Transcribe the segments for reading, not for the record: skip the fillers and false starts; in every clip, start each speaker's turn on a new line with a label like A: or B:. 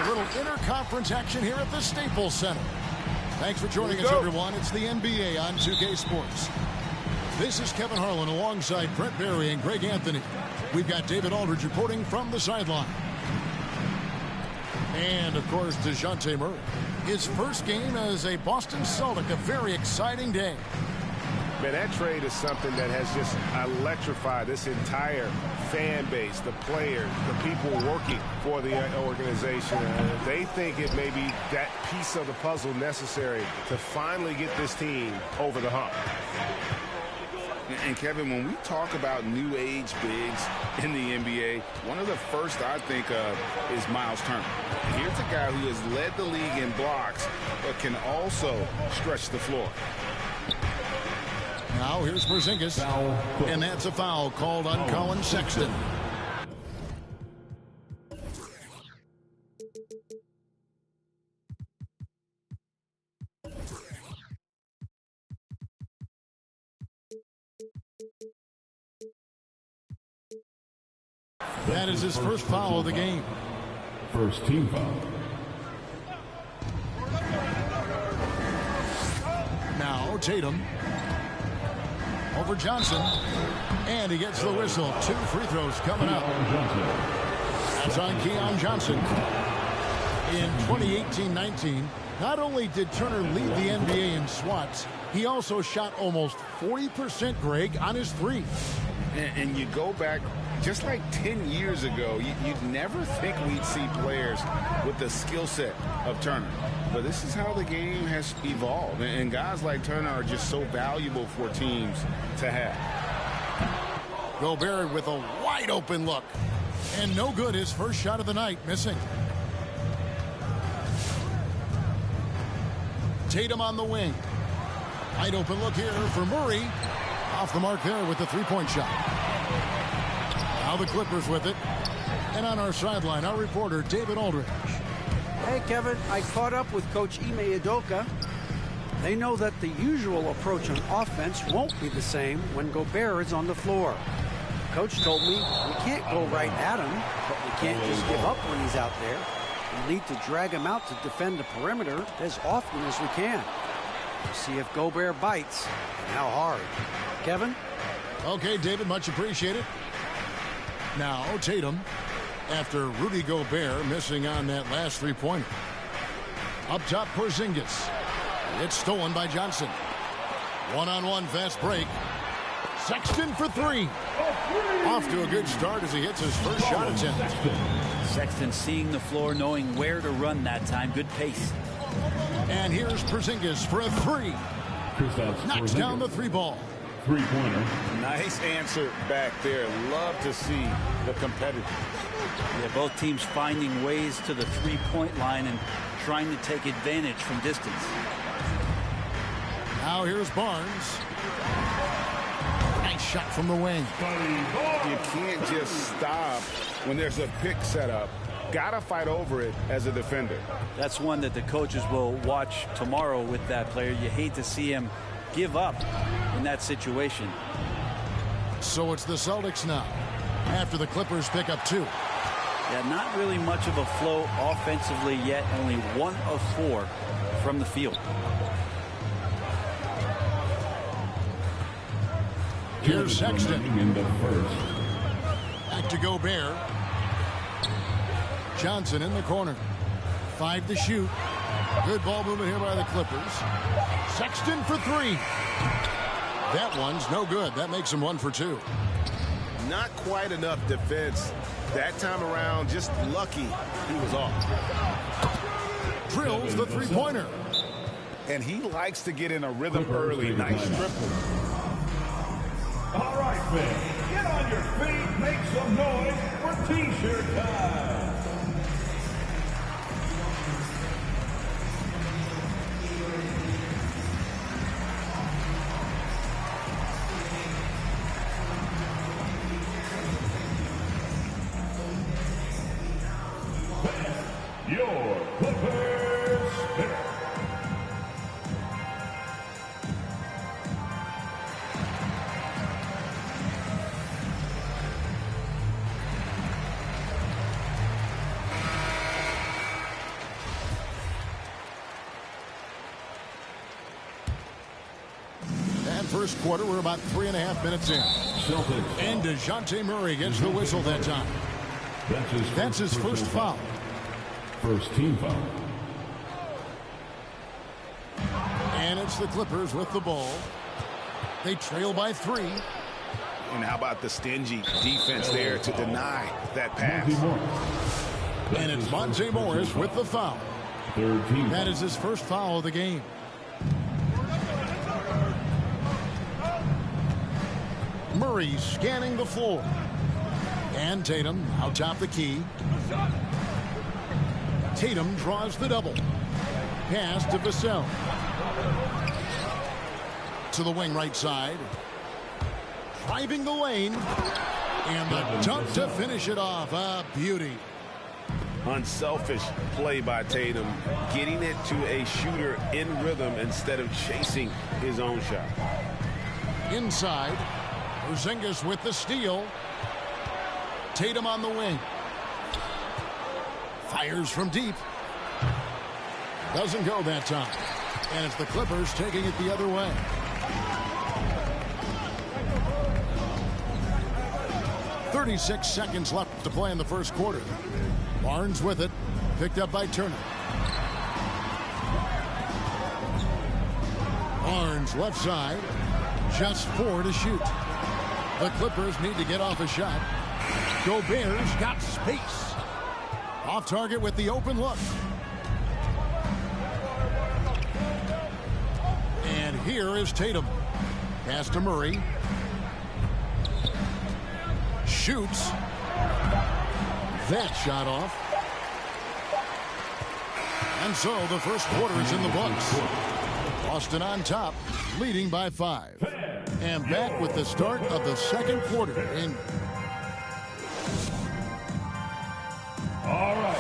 A: A little interconference action here at the Staples Center. Thanks for joining us, everyone. It's the NBA on 2K Sports. This is Kevin Harlan alongside Brent Barry and Greg Anthony. We've got David Aldridge reporting from the sideline. And, of course, DeJounte Murray. His first game as a Boston Celtic, a very exciting day.
B: Man, that trade is something that has just electrified this entire fan base, the players, the people working for the organization. They think it may be that piece of the puzzle necessary to finally get this team over the hump.
C: And, Kevin, when we talk about new age bigs in the NBA, one of the first I think of is Miles Turner. Here's a guy who has led the league in blocks, but can also stretch the floor.
A: Now here's Porzingis, and that's a foul called on Colin Sexton. That is his first foul of the game.
D: First team foul.
A: Now Tatum. Over Johnson, and he gets the whistle. 2 free throws coming up. That's on Keon Johnson. In 2018-19, not only did Turner lead the NBA in swats, he also shot almost 40%, Greg, on his threes.
C: And you go back just like 10 years ago, you'd never think we'd see players with the skill set of Turner. But this is how the game has evolved. And guys like Turner are just so valuable for teams to have.
A: Gobert with a wide open look. And no good, his first shot of the night, missing. Tatum on the wing. Wide open look here for Murray. Off the mark there with the three-point shot. Now the Clippers with it. And on our sideline, our reporter, David Aldridge.
E: Hey, Kevin, I caught up with Coach Ime Udoka. They know that the usual approach on offense won't be the same when Gobert is on the floor. Coach told me we can't go right at him, but we can't just give up when he's out there. We need to drag him out to defend the perimeter as often as we can. We'll see if Gobert bites and how hard. Kevin?
A: Okay, David, much appreciated. Now, Tatum, after Rudy Gobert missing on that last three-pointer. Up top, Porzingis. It's stolen by Johnson. One-on-one fast break. Sexton for three. Off to a good start as he hits his first shot attempt.
F: Sexton seeing the floor, knowing where to run that time. Good pace.
A: And here's Porzingis for a three. Knocks down the three ball.
D: Three-pointer.
C: Nice answer back there. Love to see the competitor.
F: Yeah, both teams finding ways to the three-point line and trying to take advantage from distance.
A: Now here's Barnes. Nice shot from the wing.
B: You can't just stop when there's a pick set up. Gotta fight over it as a defender.
F: That's one that the coaches will watch tomorrow with that player. You hate to see him give up in that situation.
A: So it's the Celtics now, after the Clippers pick up 2.
F: Yeah, not really much of a flow offensively yet. Only 1 of 4 from the field.
A: Here's Sexton.
D: In the first.
A: Back to Gobert. Johnson in the corner. 5 to shoot. Good ball movement here by the Clippers. Sexton for 3. That one's no good. That makes him 1 for 2.
B: Not quite enough defense that time around. Just lucky he was off.
A: Drills the three-pointer.
C: And he likes to get in a rhythm early. Nice triple.
D: All right, fans, get on your feet, make some noise for T-shirt time. Your Clippers Spirit.
A: And first quarter, we're about 3.5 minutes in.
D: Celtics.
A: And DeJounte Murray gets the whistle that time. That's his first foul.
D: First team foul.
A: And it's the Clippers with the ball. They trail by 3.
B: And how about the stingy defense there to deny that pass?
A: And it's Monte Morris with the foul.
D: Third team.
A: That is his first foul of the game. Murray scanning the floor. And Tatum out top the key. Tatum draws the double. Pass to Vassell. To the wing right side. Driving the lane. And the dunk to finish it off. A beauty.
B: Unselfish play by Tatum, getting it to a shooter in rhythm instead of chasing his own shot.
A: Inside, Porzingis with the steal. Tatum on the wing. Fires from deep. Doesn't go that time. And it's the Clippers taking it the other way. .36 seconds left to play in the first quarter. Barnes with it. Picked up by Turner. Barnes left side. Just 4 to shoot. The Clippers need to get off a shot. Gobert's got space. Off target with the open look. And here is Tatum. Pass to Murray. Shoots. That shot off. And so the first quarter is in the books. Boston on top, leading by 5. And back with the start of the second quarter.
D: All right.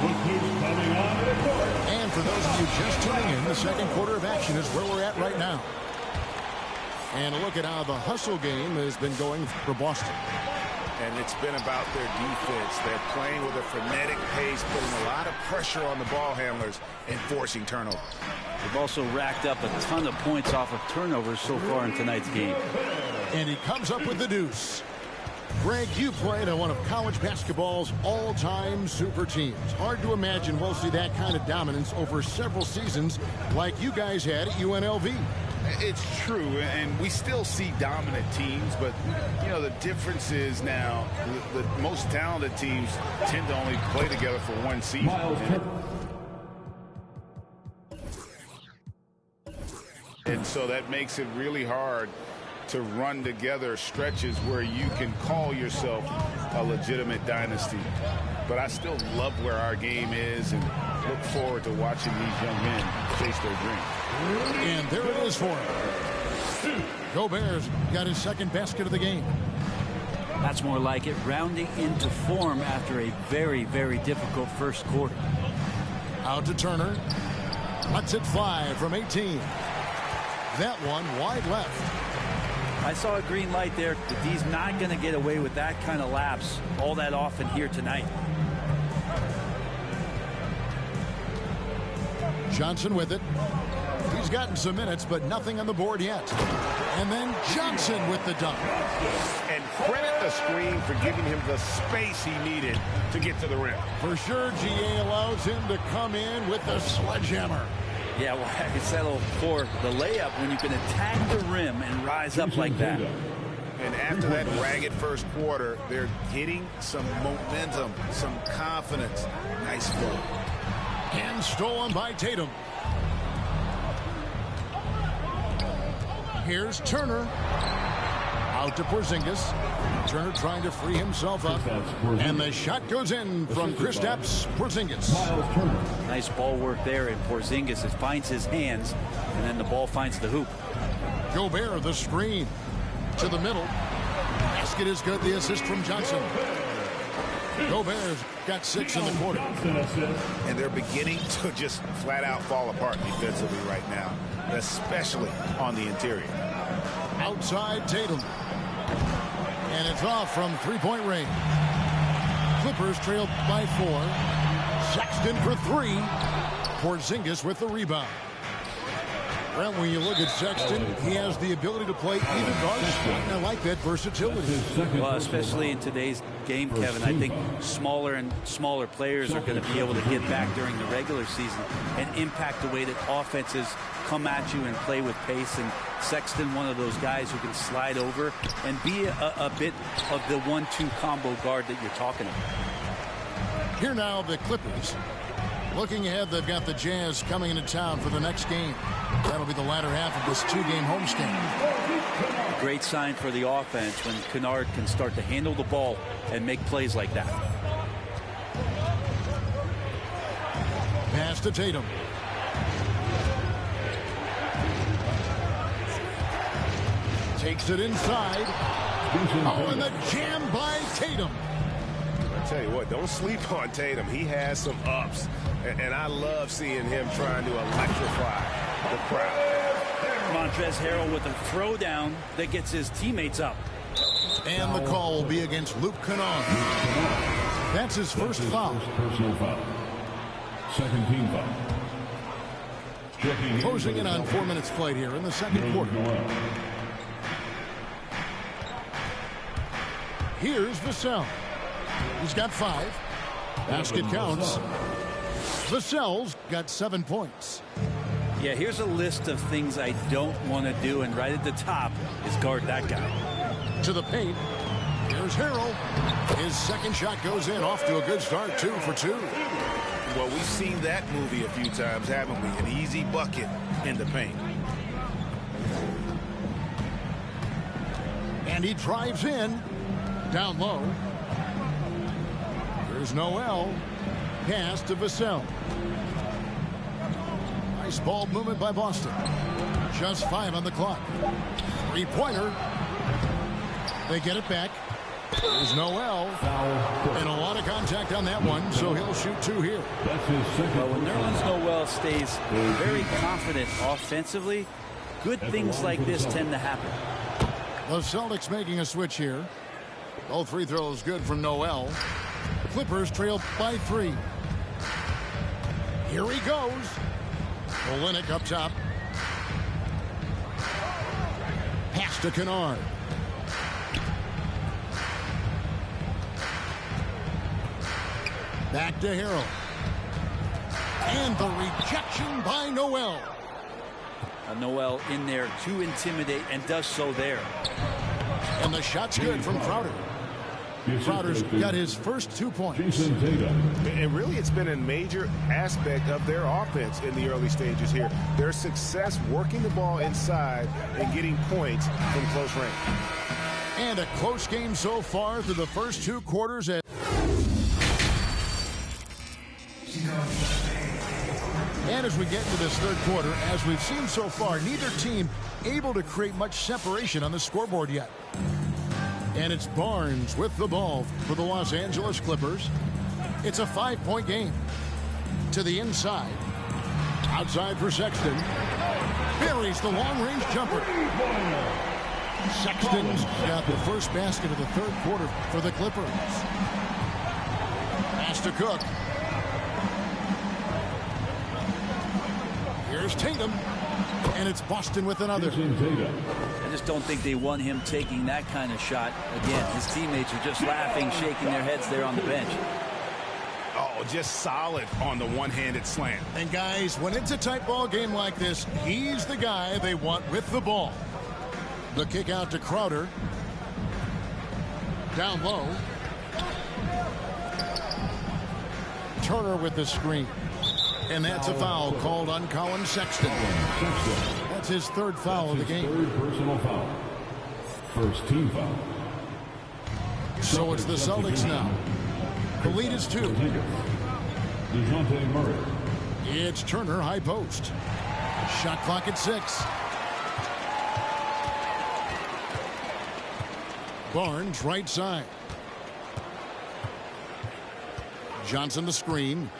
D: Look who's coming on to the court.
A: And for those of you just tuning in, the second quarter of action is where we're at right now. And look at how the hustle game has been going for Boston.
B: And it's been about their defense. They're playing with a frenetic pace, putting a lot of pressure on the ball handlers and forcing turnovers.
F: They've also racked up a ton of points off of turnovers so far in tonight's game.
A: And he comes up with the deuce. Greg, you played on one of college basketball's all-time super teams. Hard to imagine we'll see that kind of dominance over several seasons like you guys had at UNLV.
C: It's true, and we still see dominant teams, but, you know, the difference is now the most talented teams tend to only play together for one season. And so that makes it really hard to run together stretches where you can call yourself a legitimate dynasty. But I still love where our game is and look forward to watching these young men chase their dreams.
A: And there it is for him. Gobert's got his second basket of the game.
F: That's more like it, rounding into form after a very, very difficult first quarter.
A: Out to Turner. Lets it fly from 18. That one wide left.
F: I saw a green light there. The D's not going to get away with that kind of lapse all that often here tonight.
A: Johnson with it. He's gotten some minutes, but nothing on the board yet. And then Johnson with the dunk.
B: And credit the screen for giving him the space he needed to get to the rim.
A: For sure, GA allows him to come in with the sledgehammer.
F: Yeah, well, I can settle for the layup when you can attack the rim and rise up like that.
C: And after that ragged first quarter, they're getting some momentum, some confidence. Nice flow.
A: And stolen by Tatum. Here's Turner. Out to Porzingis. Turner trying to free himself up. And the shot goes in from Kristaps Porzingis.
F: Nice ball work there, and Porzingis finds his hands, and then the ball finds the hoop.
A: Gobert, the screen. To the middle. Basket is good. The assist from Johnson. Gobert's got 6 in the quarter.
C: And they're beginning to just flat out fall apart defensively right now, especially on the interior.
A: Outside Tatum. And it's off from three-point range. Clippers trailed by 4. Sexton for 3. Porzingis with the rebound. Well, when you look at Sexton, he has the ability to play either guard spot, and I like that versatility.
F: Well, especially in today's game, Kevin, I think smaller and smaller players are going to be able to get back during the regular season and impact the way that offenses come at you and play with pace. And Sexton, one of those guys who can slide over and be a bit of the 1-2 combo guard that you're talking about.
A: Here now, the Clippers. Looking ahead, they've got the Jazz coming into town for the next game. That'll be the latter half of this 2-game homestand.
F: A great sign for the offense when Kennard can start to handle the ball and make plays like that.
A: Pass to Tatum. Takes it inside. Oh, and the jam by Tatum.
B: I tell you what, don't sleep on Tatum. He has some ups, and I love seeing him trying to electrify the crowd.
F: Montrezl Harrell with a throwdown that gets his teammates up.
A: And the call will be against Luke Kennard. That's his first foul.
D: Personal foul. Second team foul.
A: Closing in on 4 minutes played here in the second quarter. Here's Vassell. He's got 5. Basket counts. Vassell's got 7 points.
F: Yeah, here's a list of things I don't want to do, and right at the top is guard that guy.
A: To the paint. Here's Harrell. His second shot goes in. Off to a good start. 2 for 2.
C: Well, we've seen that movie a few times, haven't we? An easy bucket in the paint.
A: And he drives in. Down low. Here's Noel. Pass to Vassell. Nice ball movement by Boston. Just 5 on the clock. 3-pointer. They get it back. There's Noel. And a lot of contact on that one, so he'll shoot 2 here.
F: Well, when Nerlens Noel stays very confident offensively, good things like this tend to happen.
A: The Celtics making a switch here. All free throws good from Noel. Clippers trail by 3. Here he goes. Olynyk up top. Pass to Kennard. Back to Harrell. And the rejection by Noel.
F: Noel in there to intimidate and does so there.
A: And the shot's good from Crowder. Crowder's got his first 2 points.
B: And really, it's been a major aspect of their offense in the early stages here. Their success working the ball inside and getting points from close range.
A: And a close game so far through the first 2 quarters. And as we get into this third quarter, as we've seen so far, neither team able to create much separation on the scoreboard yet. And it's Barnes with the ball for the Los Angeles Clippers. It's a 5-point game. To the inside. Outside for Sexton. Buries the long-range jumper. Sexton's got the first basket of the third quarter for the Clippers. Pass to Cook. Here's Tatum. And it's Boston with another.
F: I just don't think they want him taking that kind of shot. Again, his teammates are just laughing, shaking their heads there on the bench.
C: Oh, just solid on the one-handed slam.
A: And guys, when it's a tight ball game like this, he's the guy they want with the ball. The kick out to Crowder. Down low. Turner with the screen. And that's a foul called on Colin Sexton. That's his third foul of the game.
G: Third personal foul. First team foul.
A: So it's the Celtics now. The lead is 2.
G: DeJounte Murray.
A: It's Turner, high post. Shot clock at 6. Barnes, right side. Johnson the screen.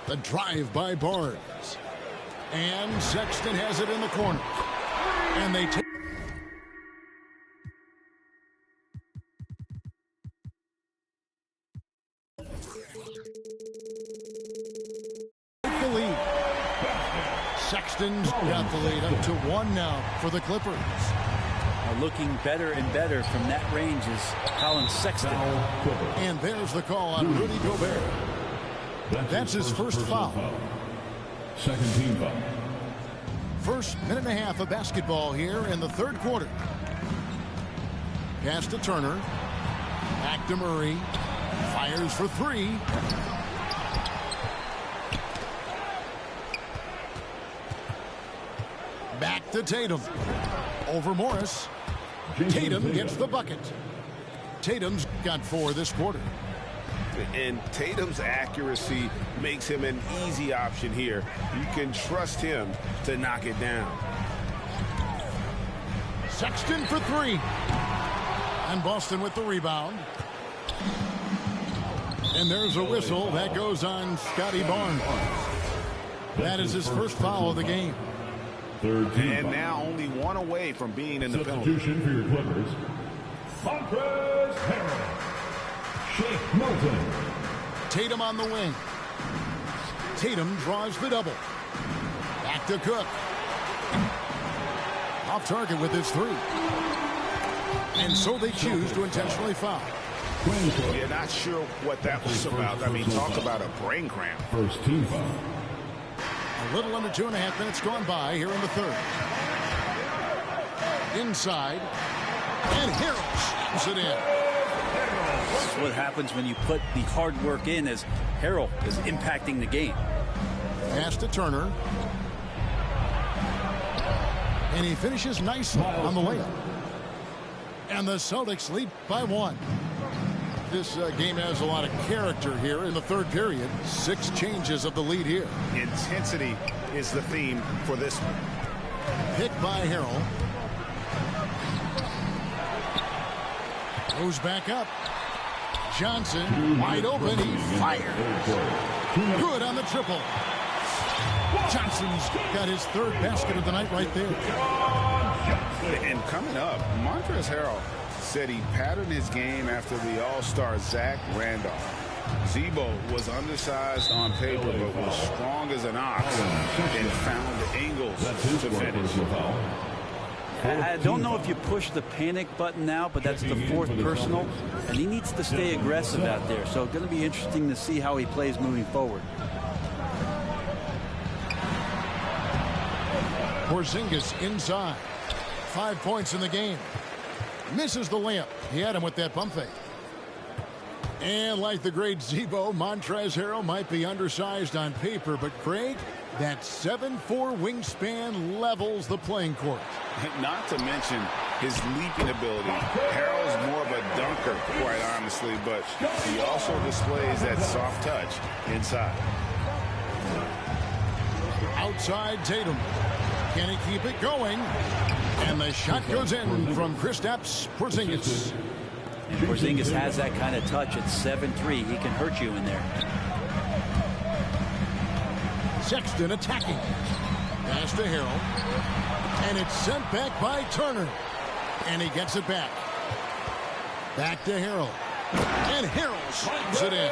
A: The drive by Barnes. And Sexton has it in the corner. And they take the lead. Sexton's got the lead up to 1 now for the Clippers.
F: Looking better and better from that range is Colin Sexton.
A: And there's the call on Rudy Gobert. That's his first foul.
G: Second team foul.
A: First minute and a half of basketball here in the third quarter. Pass to Turner. Back to Murray. Fires for 3. Back to Tatum. Over Morris. Tatum gets the bucket. Tatum's got 4 this quarter.
B: And Tatum's accuracy makes him an easy option here. You can trust him to knock it down.
A: Sexton for 3. And Boston with the rebound. And there's a whistle. That goes on Scotty Barnes. That is his first foul of the game.
G: Third team
B: And
G: foul.
B: now only 1 away from being in the penalty.
G: Substitution for your Clippers. Montrezl Harrell. Shake Milton.
A: Tatum on the wing. Tatum draws the double. Back to Cook. Off target with his 3. And so they choose to intentionally foul.
B: You're not sure what that was about. I mean, talk about a brain cramp.
G: First team foul.
A: A little under 2.5 minutes gone by here in the third. Inside. And Harrell slams it in.
F: That's what happens when you put the hard work in, as Harrell is impacting the game.
A: Pass to Turner. And he finishes nicely on the layup. And the Celtics lead by 1. This game has a lot of character here in the third period. 6 changes of the lead here.
B: Intensity is the theme for this one.
A: Pick by Harrell. Goes back up. Johnson wide open. He fires. Good on the triple. Johnson's got his third basket of the night right there.
B: And coming up, Montrezl Harrell said he patterned his game after the All-Star Zach Randolph. Zebo was undersized on paper, but was strong as an ox and found angles to finish.
F: I don't know if you push the panic button now, but that's the 4th personal, and he needs to stay aggressive out there. So it's going to be interesting to see how he plays moving forward.
A: Porzingis inside. 5 points in the game. Misses the layup. He had him with that pump fake. And like the great Zebo, Montrezl Harrell might be undersized on paper, but Craig, that 7'4" wingspan levels the playing court.
C: Not to mention his leaping ability. Harrell's more of a dunker, quite honestly, but he also displays that soft touch inside.
A: Outside Tatum. Can he keep it going? And the shot goes in from Kristaps Porzingis.
F: And Porzingis has that kind of touch at 7'3". He can hurt you in there.
A: Sexton attacking. Pass to Harrell. And it's sent back by Turner. And he gets it back. Back to Harrell. And Harrell slams it in.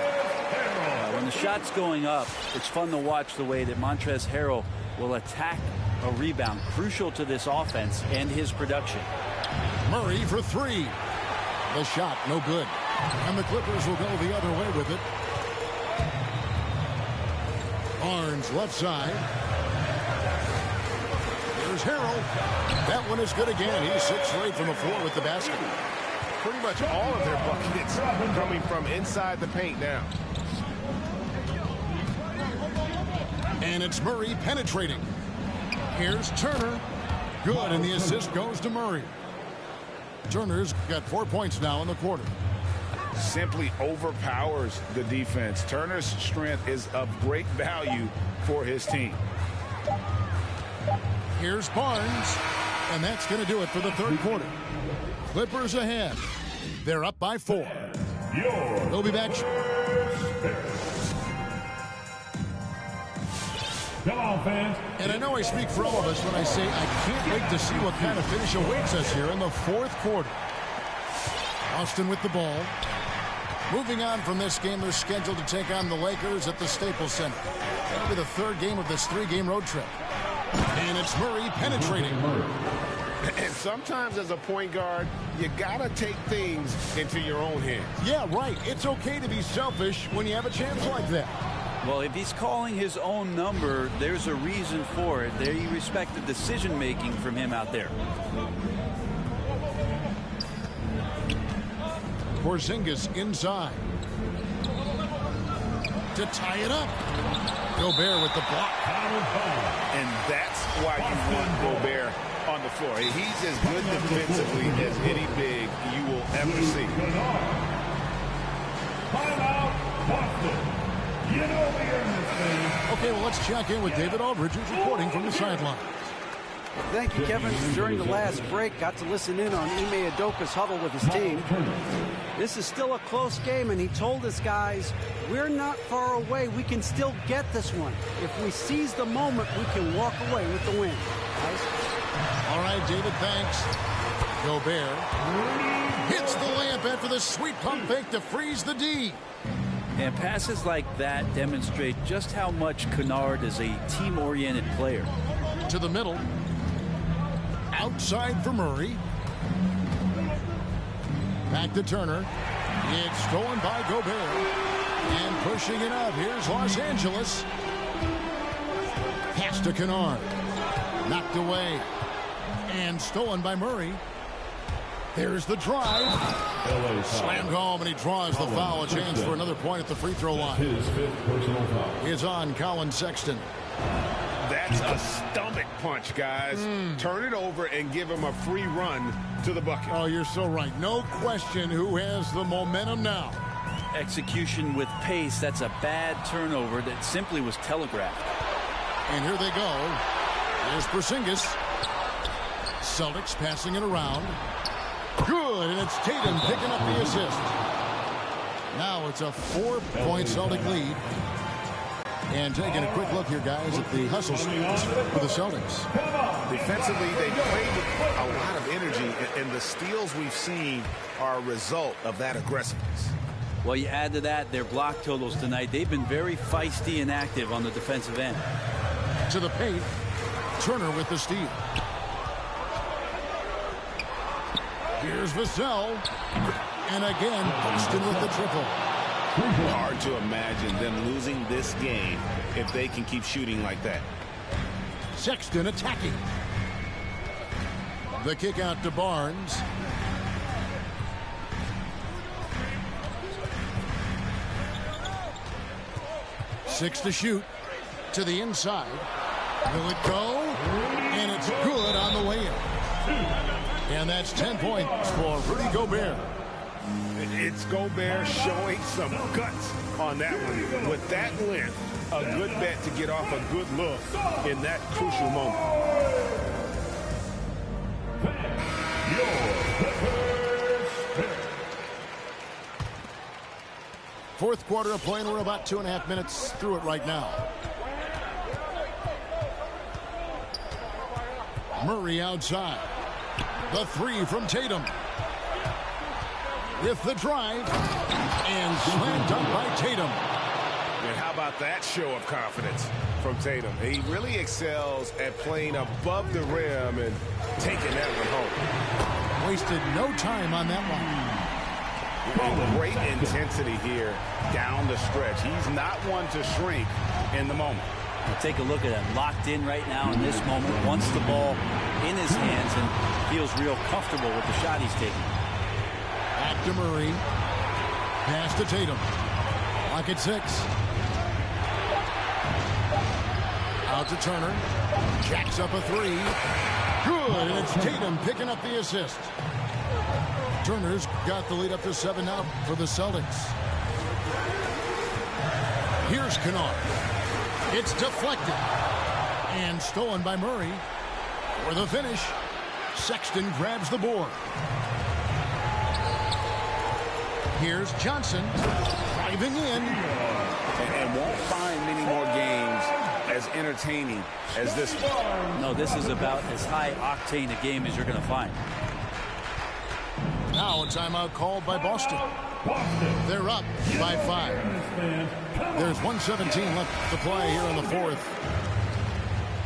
F: When the shot's going up, it's fun to watch the way that Montrezl Harrell will attack a rebound. Crucial to this offense and his production.
A: Murray for three. The shot, no good. And the Clippers will go the other way with it. Barnes left side. Here's Harrell. That one is good again. He's 6 straight from the floor with the basket.
B: Pretty much all of their buckets coming from inside the paint now.
A: And it's Murray penetrating. Here's Turner. Good, and the assist goes to Murray. Turner's got 4 points now in the quarter.
C: Simply overpowers the defense. Turner's strength is of great value for his team.
A: Here's Barnes, and that's going to do it for the third quarter. Clippers ahead. They're up by 4. We'll be back.
G: Come on, fans.
A: And I know I speak for all of us when I say I can't wait to see what kind of finish awaits us here in the fourth quarter. Austin with the ball. Moving on from this game, they're scheduled to take on the Lakers at the Staples Center. That'll be the third game of this 3-game road trip. And it's Murray penetrating.
B: And sometimes as a point guard, you got to take things into your own hands.
A: Yeah, right. It's okay to be selfish when you have a chance like that.
F: Well, if he's calling his own number, there's a reason for it. There you respect the decision-making from him out there.
A: Porzingis inside. To tie it up. Gobert with the block.
C: And that's why you want Gobert on the floor. He's as good defensively as any big you will ever see.
G: Timeout, Boston. You know we earned this thing.
A: Okay, well, let's check in with David Aldridge, who's reporting from the sideline.
E: Thank you, Kevin. During the last break, got to listen in on Ime Udoka's huddle with his team. This is still a close game, and he told his guys, we're not far away. We can still get this one. If we seize the moment, we can walk away with the win. Guys?
A: All right, David, thanks. Gobert hits the layup after the sweet pump fake to freeze the D.
F: And passes like that demonstrate just how much Kennard is a team-oriented player.
A: To the middle. Outside for Murray. Back to Turner. It's stolen by Gobert. And pushing it up. Here's Los Angeles. Pass to Kennard. Knocked away. And stolen by Murray. There's the drive. Slammed home, and he draws the foul. A chance for another point at the free throw line.
G: His 5th personal foul.
A: Is on Colin Sexton.
B: That's a stomach punch, guys. Turn it over and give him a free run to the bucket.
A: Oh, you're so right. No question who has the momentum now.
F: Execution with pace. That's a bad turnover that simply was telegraphed.
A: And here they go. There's Porzingis. Celtics passing it around. Good, and it's Tatum picking up the assist. Now it's a 4-point Celtic lead. And taking a quick look here, guys, at the hustle stats for the Celtics.
B: Defensively, they played with a lot of energy, and the steals we've seen are a result of that aggressiveness.
F: Well, you add to that their block totals tonight. They've been very feisty and active on the defensive end.
A: To the paint. Turner with the steal. Here's Vassell. And again, Austin with the triple.
C: Hard to imagine them losing this game if they can keep shooting like that.
A: Sexton attacking. The kick out to Barnes. 6 to shoot. To the inside. Will it go? And it's good on the way in. And that's 10 points for Rudy Gobert.
B: It's Gobert showing some guts on that one. With that length, a good bet to get off a good look in that crucial moment.
A: Fourth quarter of play, and we're about 2.5 minutes through it right now. Murray outside. The three from Tatum. With the drive. And slam dunk by Tatum.
B: And how about that show of confidence from Tatum? He really excels at playing above the rim and taking that one home.
A: Wasted no time on that one.
B: Great intensity here down the stretch. He's not one to shrink in the moment.
F: Take a look at him, locked in right now in this moment, wants the ball in his hands and feels real comfortable with the shot he's taking.
A: Back to Murray. Pass to Tatum. Lock at 6. Out to Turner. Jacks up a 3. Good, and it's Tatum picking up the assist. Turner's got the lead up to 7 now for the Celtics. Here's Kennard. It's deflected. And stolen by Murray. For the finish, Sexton grabs the board. Here's Johnson driving in.
C: And won't find many more games as entertaining as this one.
F: No, this is about as high octane a game as you're going to find.
A: Now a timeout called by Boston. They're up by 5. There's 1:17 left to play here in the fourth.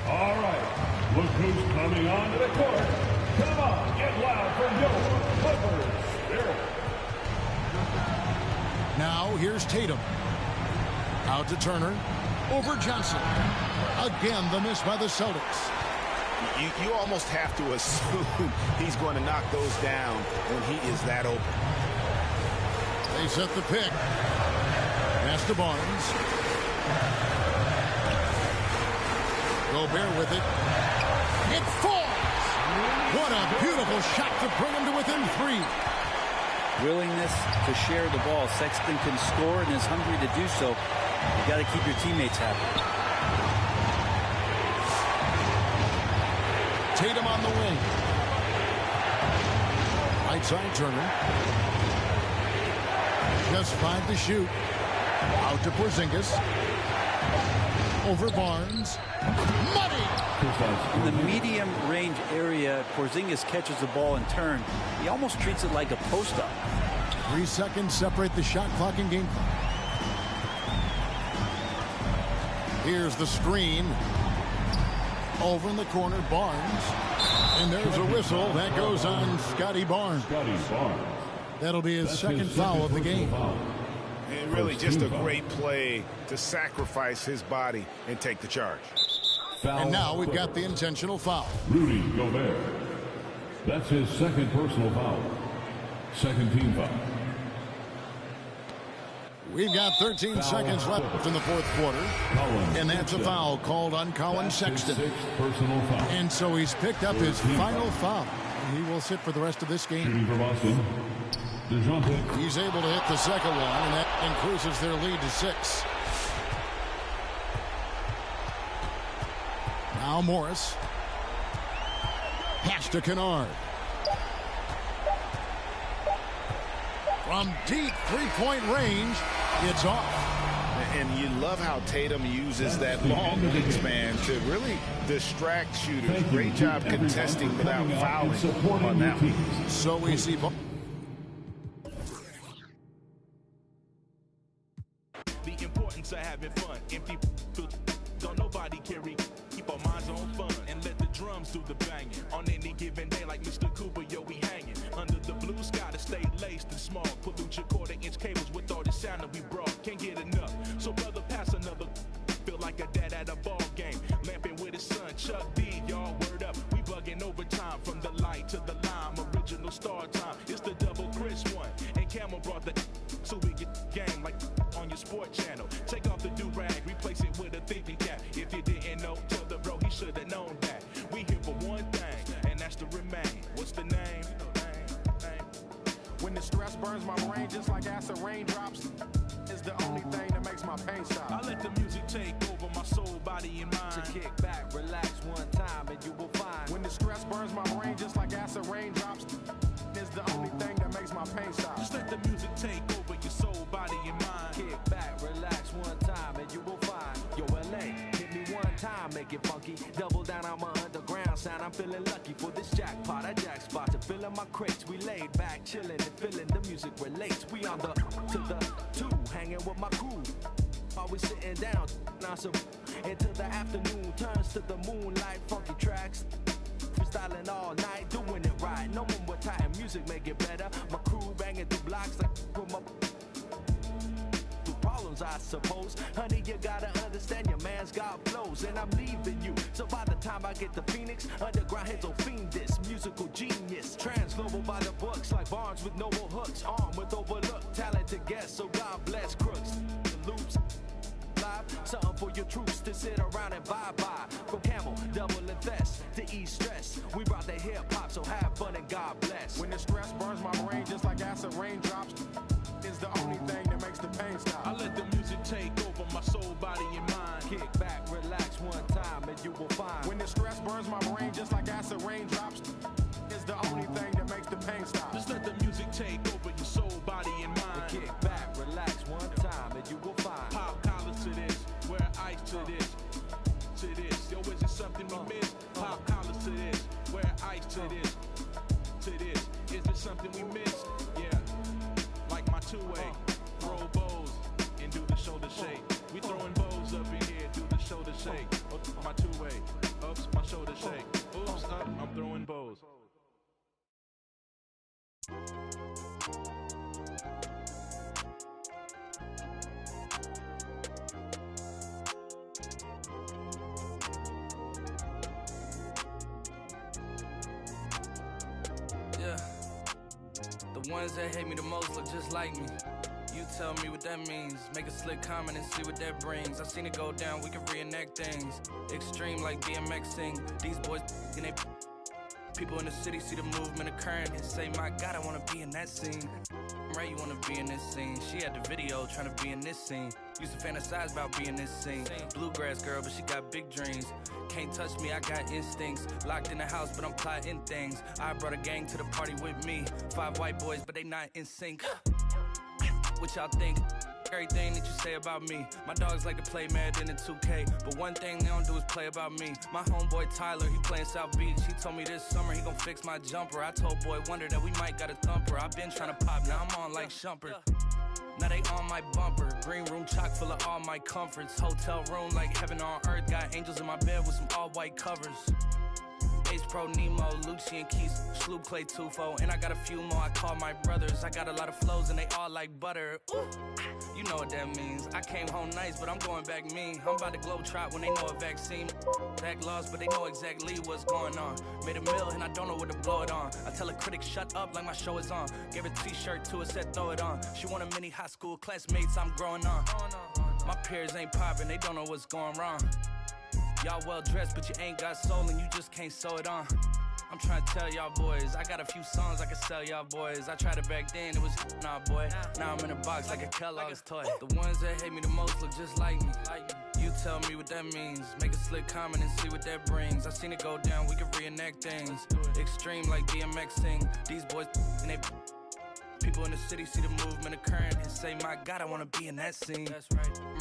D: All right, look who's coming onto the court. Come on, get loud for your Clippers.
A: Now here's Tatum. Out to Turner. Over Johnson. Again, the miss by the Celtics.
B: You almost have to assume he's going to knock those down when he is that open.
A: They set the pick. Pass to Barnes. Gobert with it. It falls! What a beautiful shot to bring him to within 3.
F: Willingness to share the ball. Sexton can score and is hungry to do so. You got to keep your teammates happy.
A: Tatum on the wing. Right side Turner. Just 5 to shoot. Out to Porzingis. Over Barnes. Money!
F: In the medium range area, Porzingis catches the ball in turn. He almost treats it like a post-up.
A: 3 seconds separate the shot clock and game clock. Here's the screen. Over in the corner, Barnes. And there's a whistle. That goes on Scotty Barnes. That'll be his second foul of the game.
B: And really just a great play to sacrifice his body and take the charge.
A: And now we've got the intentional foul.
G: Rudy Gobert. That's his second personal foul. Second team foul.
A: We've got 13 seconds left in the fourth quarter. And that's a foul called on Colin Sexton.
G: Personal foul.
A: And so he's picked up his final foul. He will sit for the rest of this game.
G: Shooting for Boston.
A: He's able to hit the second one, and that increases their lead to 6. Now Morris. Pass to Kennard. From deep three-point range, it's off.
C: And you love how Tatum uses that long wingspan to really distract shooters. Great job contesting without fouling on that one.
A: So we see...
H: The importance of having fun. Empty don't nobody carry. Keep our minds on fun and let the drums do the banging. On any given day, like Mr. Cooper, yo, we hanging under the blue sky to stay laced and small. Pollute your quarter-inch cables with all the sound that we brought. Can't get enough. So brother, pass another. Feel like a dad at a ball game. Lamping with his son, Chuck D. Y'all word up. We bugging overtime from the light to the lime. Original star time. It's the double Chris one. And Camel brought the so we get game like on your sport channel. Take off the do-rag, replace is the only thing that makes my pain stop. I let the music take over my soul, body, and mind. To kick back, relax one time, and you will find when the stress burns my brain just like acid raindrops. Is the only thing that makes my pain stop. Just let the music take over your soul, body, and mind. Kick back, relax one time, and you will find. Yo, LA, hit me one time, make it funky. Double down on my underground sound. I'm feeling lucky for this jackpot. I jack spot to fill in my crates. We laid back, chilling and feeling the music relates. We on the to the two, hanging with my crew. Always sitting down, now some until the afternoon turns to the moonlight. Funky tracks. Freestyling all night, doing it right. No more time, music make it better. My crew banging through blocks like from up through problems, I suppose. Honey, you gotta understand your man's got flows, and I'm leaving you. So by the time I get to Phoenix, underground heads will fiend this musical genius. Trans-global by the books, like Barnes with noble hooks, armed with overlooked talented guests. So God bless crooks, the loops. Something for your troops to sit around and bye-bye. From Camel, double and Fest to ease stress. We brought the hip-hop, so have fun and God bless. When the stress burns my brain just like acid raindrops, is the only thing that makes the pain stop. I let the music take over my soul, body, and mind. Kick back, relax one time, and you will find. When the stress burns my brain just like acid raindrops, is the only thing that makes the pain stop. Just let the music take over your soul, body, and mind. Kick back, relax one time, and you will find. Pop collars to this, wear ice to this, to this. Yo, is it something we miss? Pop collars to this, wear ice to this, to this. Is there something we missed? Yeah, like my two-way, roll bows and do the shoulder shake. We throwing bows up in here, do the shoulder shake. Oops, my two-way, oops, my shoulder shake. Oops, up, I'm throwing bows.
I: Yeah, the ones that hate me the most look just like me. You tell me what that means. Make a slick comment and see what that brings. I seen it go down, we can reenact things. Extreme like BMXing. These boys and they people in the city see the movement occurring and say, my God, I wanna be in that scene. Right, you wanna be in this scene. She had the video trying to be in this scene. Used to fantasize about being this scene. Bluegrass girl, but she got big dreams. Can't touch me, I got instincts. Locked in the house, but I'm plotting things. I brought a gang to the party with me. 5 white boys, but they not in sync. What y'all think? Everything that you say about me. My dogs like to play Madden in 2K, but one thing they don't do is play about me. My homeboy Tyler, he playing South Beach. He told me this summer he gon' fix my jumper. I told Boy Wonder that we might got a thumper. I've been trying to pop, now I'm on like Shumpert. Now they on my bumper. Green room chock full of all my comforts. Hotel room like heaven on earth. Got angels in my bed with some all white covers. Ace Pro Nemo, Lucci and Keys, Sloop Clay Tufo, and I got a few more I call my brothers. I got a lot of flows and they all like butter. Ooh, you know what that means. I came home nice, but I'm going back mean. I'm about to globe trot when they know a vaccine. Back lost, but they know exactly what's going on. Made a meal and I don't know what to blow it on. I tell a critic shut up like my show is on. Gave a t-shirt to her, said throw it on. She want a mini high school classmates I'm growing on. My peers ain't popping, they don't know what's going wrong. Y'all well dressed, but you ain't got soul and you just can't sew it on. I'm trying to tell y'all boys, I got a few songs I can sell y'all boys. I tried it back then, it was nah boy. Now I'm in a box like a Kellogg's toy. The ones that hate me the most look just like me. You tell me what that means. Make a slick comment and see what that brings. I seen it go down, we can reenact things. Extreme like BMXing. These boys and they people in the city see the movement occurring and say, my God, I wanna be in that scene. That's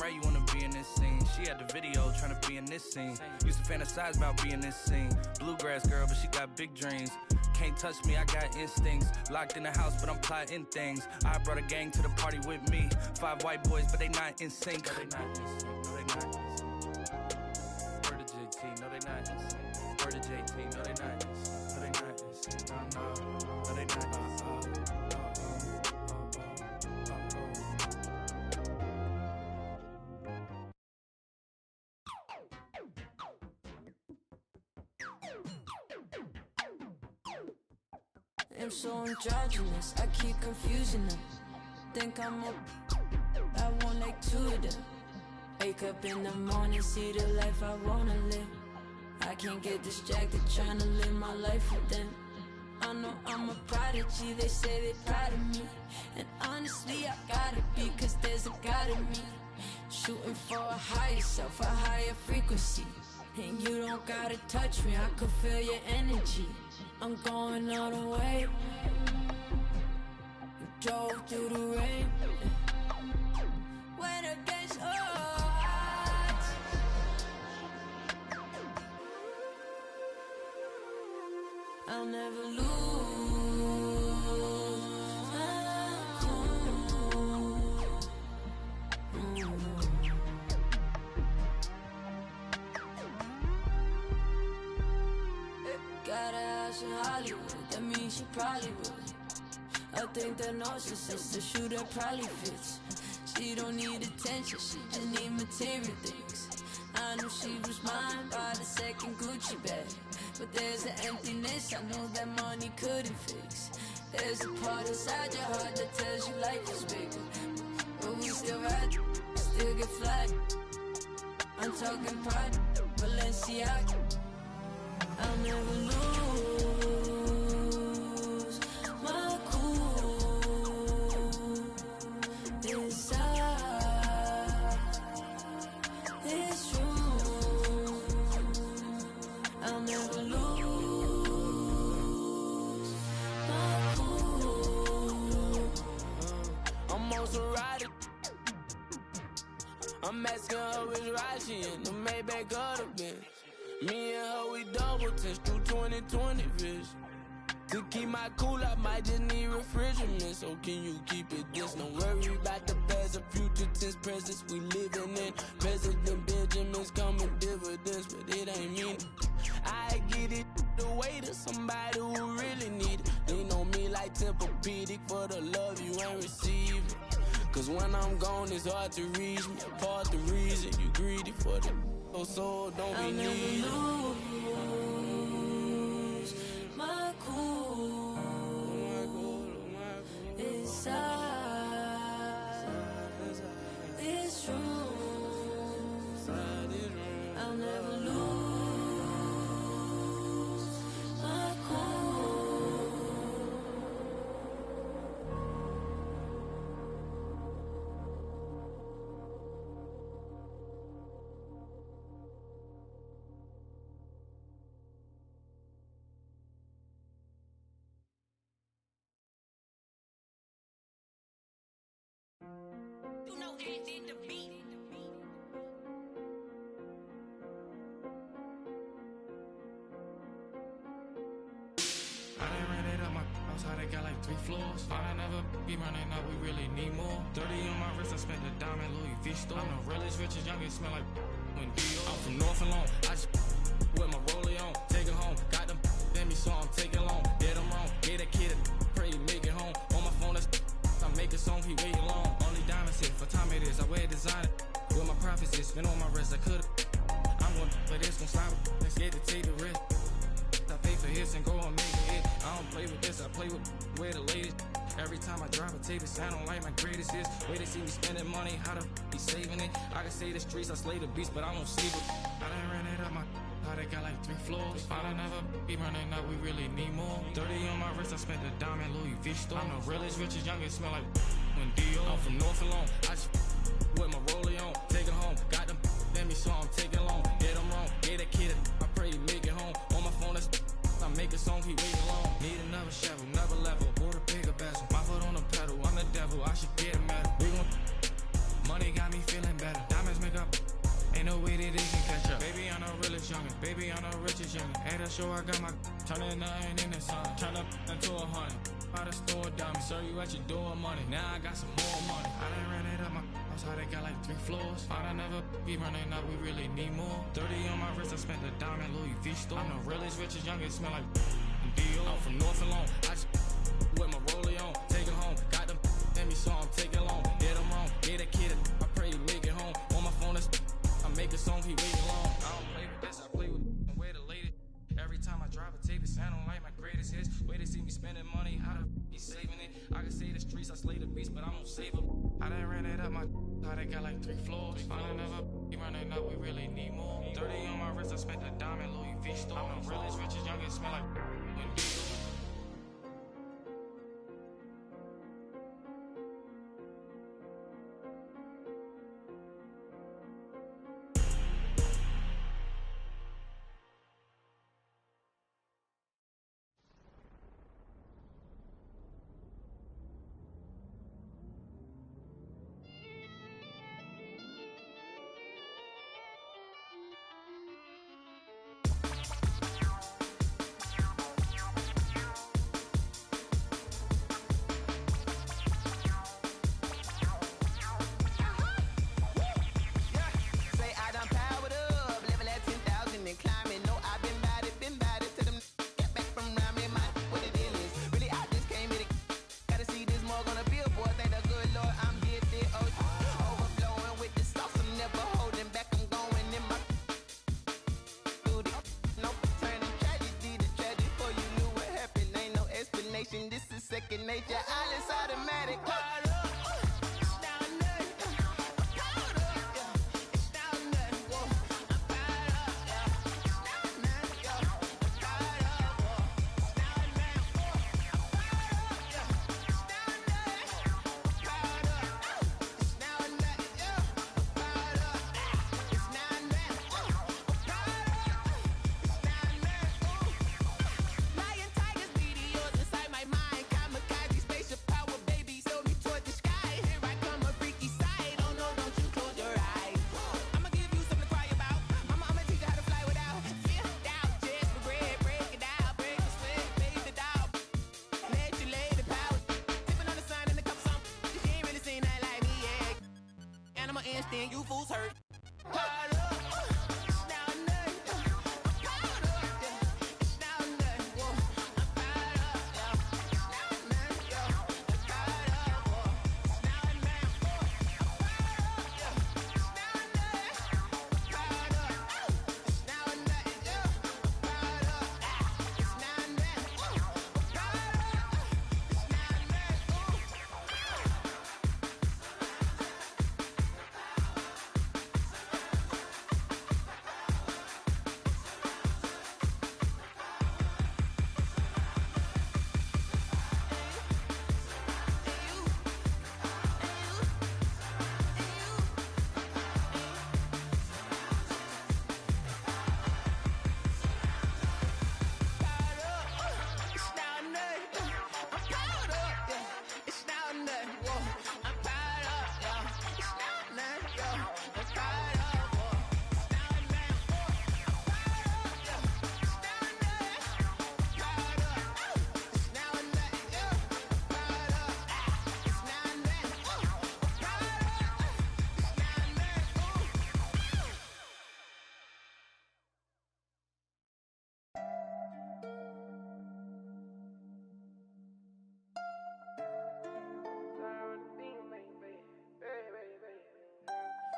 I: right, you wanna be in this scene. She had the video trying to be in this scene. Used to fantasize about being this scene. Bluegrass girl, but she got big dreams. Can't touch me, I got instincts. Locked in the house, but I'm plotting things. I brought a gang to the party with me. 5 white boys, but they not in sync. No, they not in sync. No, they not in sync. Word to JT, no, they not in sync. Word to JT, no, they not in sync. No, they not in sync. No, they not in sync.
J: I'm so androgynous, I keep confusing them. Think I'm I want like 2 of them. Wake up in the morning, see the life I wanna live. I can't get distracted trying to live my life with them. I know I'm a prodigy, they say they proud of me. And honestly, I gotta be, cause there's a took out of me. Shooting for a higher self, a higher frequency. And you don't gotta touch me, I could feel your energy. I'm going all the way. Drove through the rain. When it gets hot, I'll never lose my cool. Got a house in Hollywood, that means she probably would. I think that narcissist, the shoe that probably fits. She don't need attention, she just need material things. I knew she was mine by the second Gucci bag, but there's an emptiness I know that money couldn't fix. There's a part inside your heart that tells you life is bigger, but we still ride, still get flat. I'm talking pride, Balenciaga. I'll never lose my cool inside this room. I'll never lose my cool.
I: I'm also riding. I'm asking her which ride she in, the Maybach or the Benz. Me and her, we double test through 20/20 vision. To keep my cool, I might just need refrigerant. So can you keep it this? Don't worry about the past or future tense presence we living in. President Benjamin's coming dividends, but it ain't me. I get it away to somebody who really need it. They know me like Tempur-Pedic for the love you ain't receiving. Cause when I'm gone, it's hard to reach me. Apart the reason you greedy for the so don't be needy.
J: I'll never lose my cool inside this room. I'll never lose my cool. You know that did the beat.
K: I done ran it up my house, how they got like 3 floors. Thought I never be running up, we really need more. 30 on my wrist, I spent the diamond Louis V store. I'm the realest, richest, youngest, smell like when Dior. I'm from North and Long, I just with my rollie on. Take it home, got them in me, so I'm taking long. Did them wrong, gave a kid a pray, make it home. On my phone, that's I make a song, he waiting long. Only diamonds hit, for time it is, I wear designer. With my profits, it's been on my wrist, I could've. I'm going, but it's gon' slide, let's get to take the risk. I pay for hits and go and make a hit. I don't play with this, I play with where the latest. Every time I drive a take this, I don't like my greatest hits. Way they see me spending money, how to be saving it. I can say the streets, I slay the beast, but I won't sleep it. I done ran it up my how they got like 3 floors. I done never be running up, we really need more. 30 on my wrist, I spent the diamond Louis V store. I'm the realest, richest, youngest, smell like when Dior. I'm from North and Long, I just with my rollie on. Take it home, got them in me, so I'm taking long. Did them wrong, gave that kid I pray he make it home. On my phone, that's I make a song, he waiting long. Need another shovel, another level, bought a bigger bezel. My foot on the pedal, I'm the devil, I should get a medal. We want money, got me feeling better. Diamonds make up, ain't no way that they can catch up. Baby, I'm the realest youngin', baby, I'm the richest youngin'. At a show, I got my turning nothing in the sun. Turn up into 100, by the store diamonds. Serve you at your door money, now I got some more money. I done ran it up my house, how they got like 3 floors. I done never be running up, we really need more. 30 on my wrist, I spent the diamond Louis V store. I'm the realest, richest, youngest, smell like Dior. I'm from North and Long, I just with my rollie on. Take it home, got them in me, so I'm taking long. Did them wrong, gave that kid I pray he make it home. On my phone, that's I make a song, he waiting long. I don't play with this, I play with where the latest. Every time I drive a take this, I don't like my greatest hits. Way they see me spending money, how to be saving it. I can say the streets, I slay the beast, but I won't save them. I done ran it up my how they got like 3 floors. I done never be running up, we really need more. 30 on my wrist, I spent the diamond Louis V store. I'm the realest, richest, youngest, smell like when Dior.
L: second nature. All is automatic.
M: Then you fools hurt.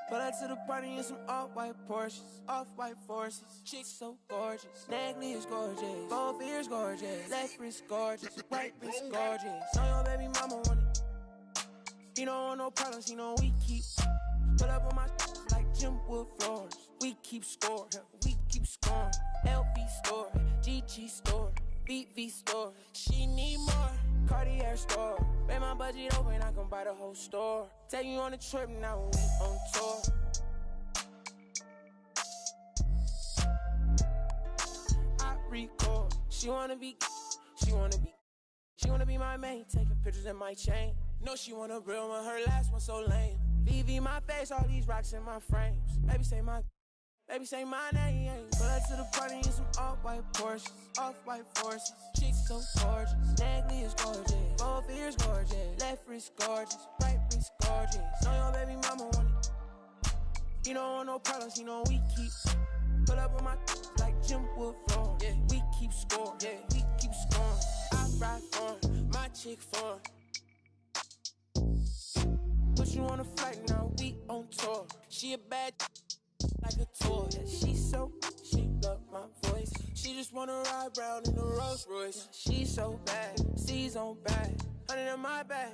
N: Pull up to the party in some off-white Porsches, off-white forces. Chicks so gorgeous, necklace gorgeous, both ears gorgeous, left wrist gorgeous, right wrist gorgeous. Know your baby mama want it. He don't want no problems, he know we keep. Pull up on my like Jim Wood floors. We keep score, we keep scoring. LV store, GG store, VV store. She need more, Cartier store. Pay my budget over and I can buy the whole store. Take you on a trip now when we on tour. I record. She wanna be my main. Taking pictures in my chain. No, she want a real one, her last one so lame. VV my face, all these rocks in my frames. Baby say my name. Pull up to the party in some off-white Porsches, off-white forces. Chicks so gorgeous, necklace gorgeous, both ears gorgeous, left wrist gorgeous, right wrist gorgeous. Know your baby mama want it. He don't want no problems, he know we keep. Pull up on my like Jim Wood floor. Yeah, we keep score. Yeah, we keep scoring. I ride for my chick for. Put you on a flight now, we on tour. She a bad like a toy. Yeah, she love my voice. She just wanna ride round in a Rolls Royce. She so bad, C's on bag, 100 in my bag.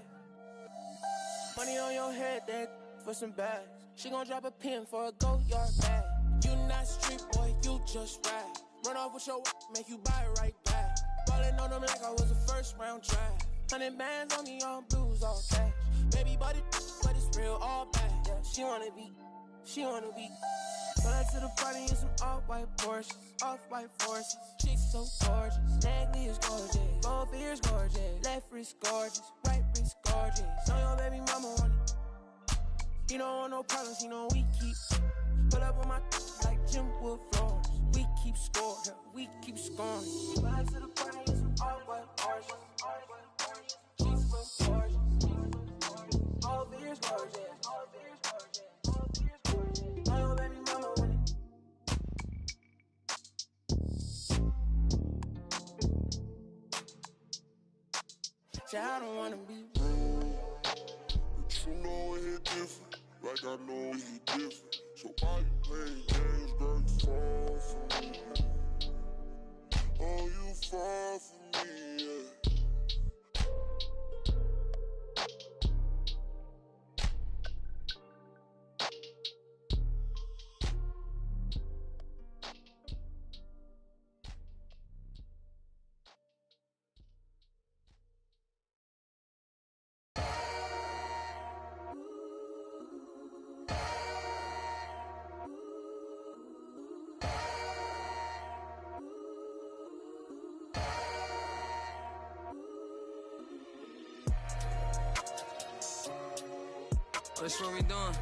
N: Money on your head, that for some bags. She gon' drop a pin for a go-yard bag. You not street boy, you just ride. Run off with your make you buy it right back. Ballin' on them like I was a first round draft. 100 bands on me, all blues, all cash. Baby, but it's real, all bad. Yeah, she wanna be. Pull up to the party in some off-white Porsches, off-white forces. Chicks so gorgeous, necklace gorgeous, both ears gorgeous, left wrist gorgeous, right wrist gorgeous. Know your baby mama want it. He don't want no problems, he know we keep. Pull up on my like Jim Wood floors. We keep score, we keep scoring. Pull up to the party in some off-white Porsches, chicks so gorgeous, both ears gorgeous, both ears gorgeous. Oh, baby mama want it. Say I don't wanna be rude,
O: but you know it hit different, like I know it hit different. So why you playing games, girl, you fall for me. Oh, you fall for me, yeah.
I: that's what we doing.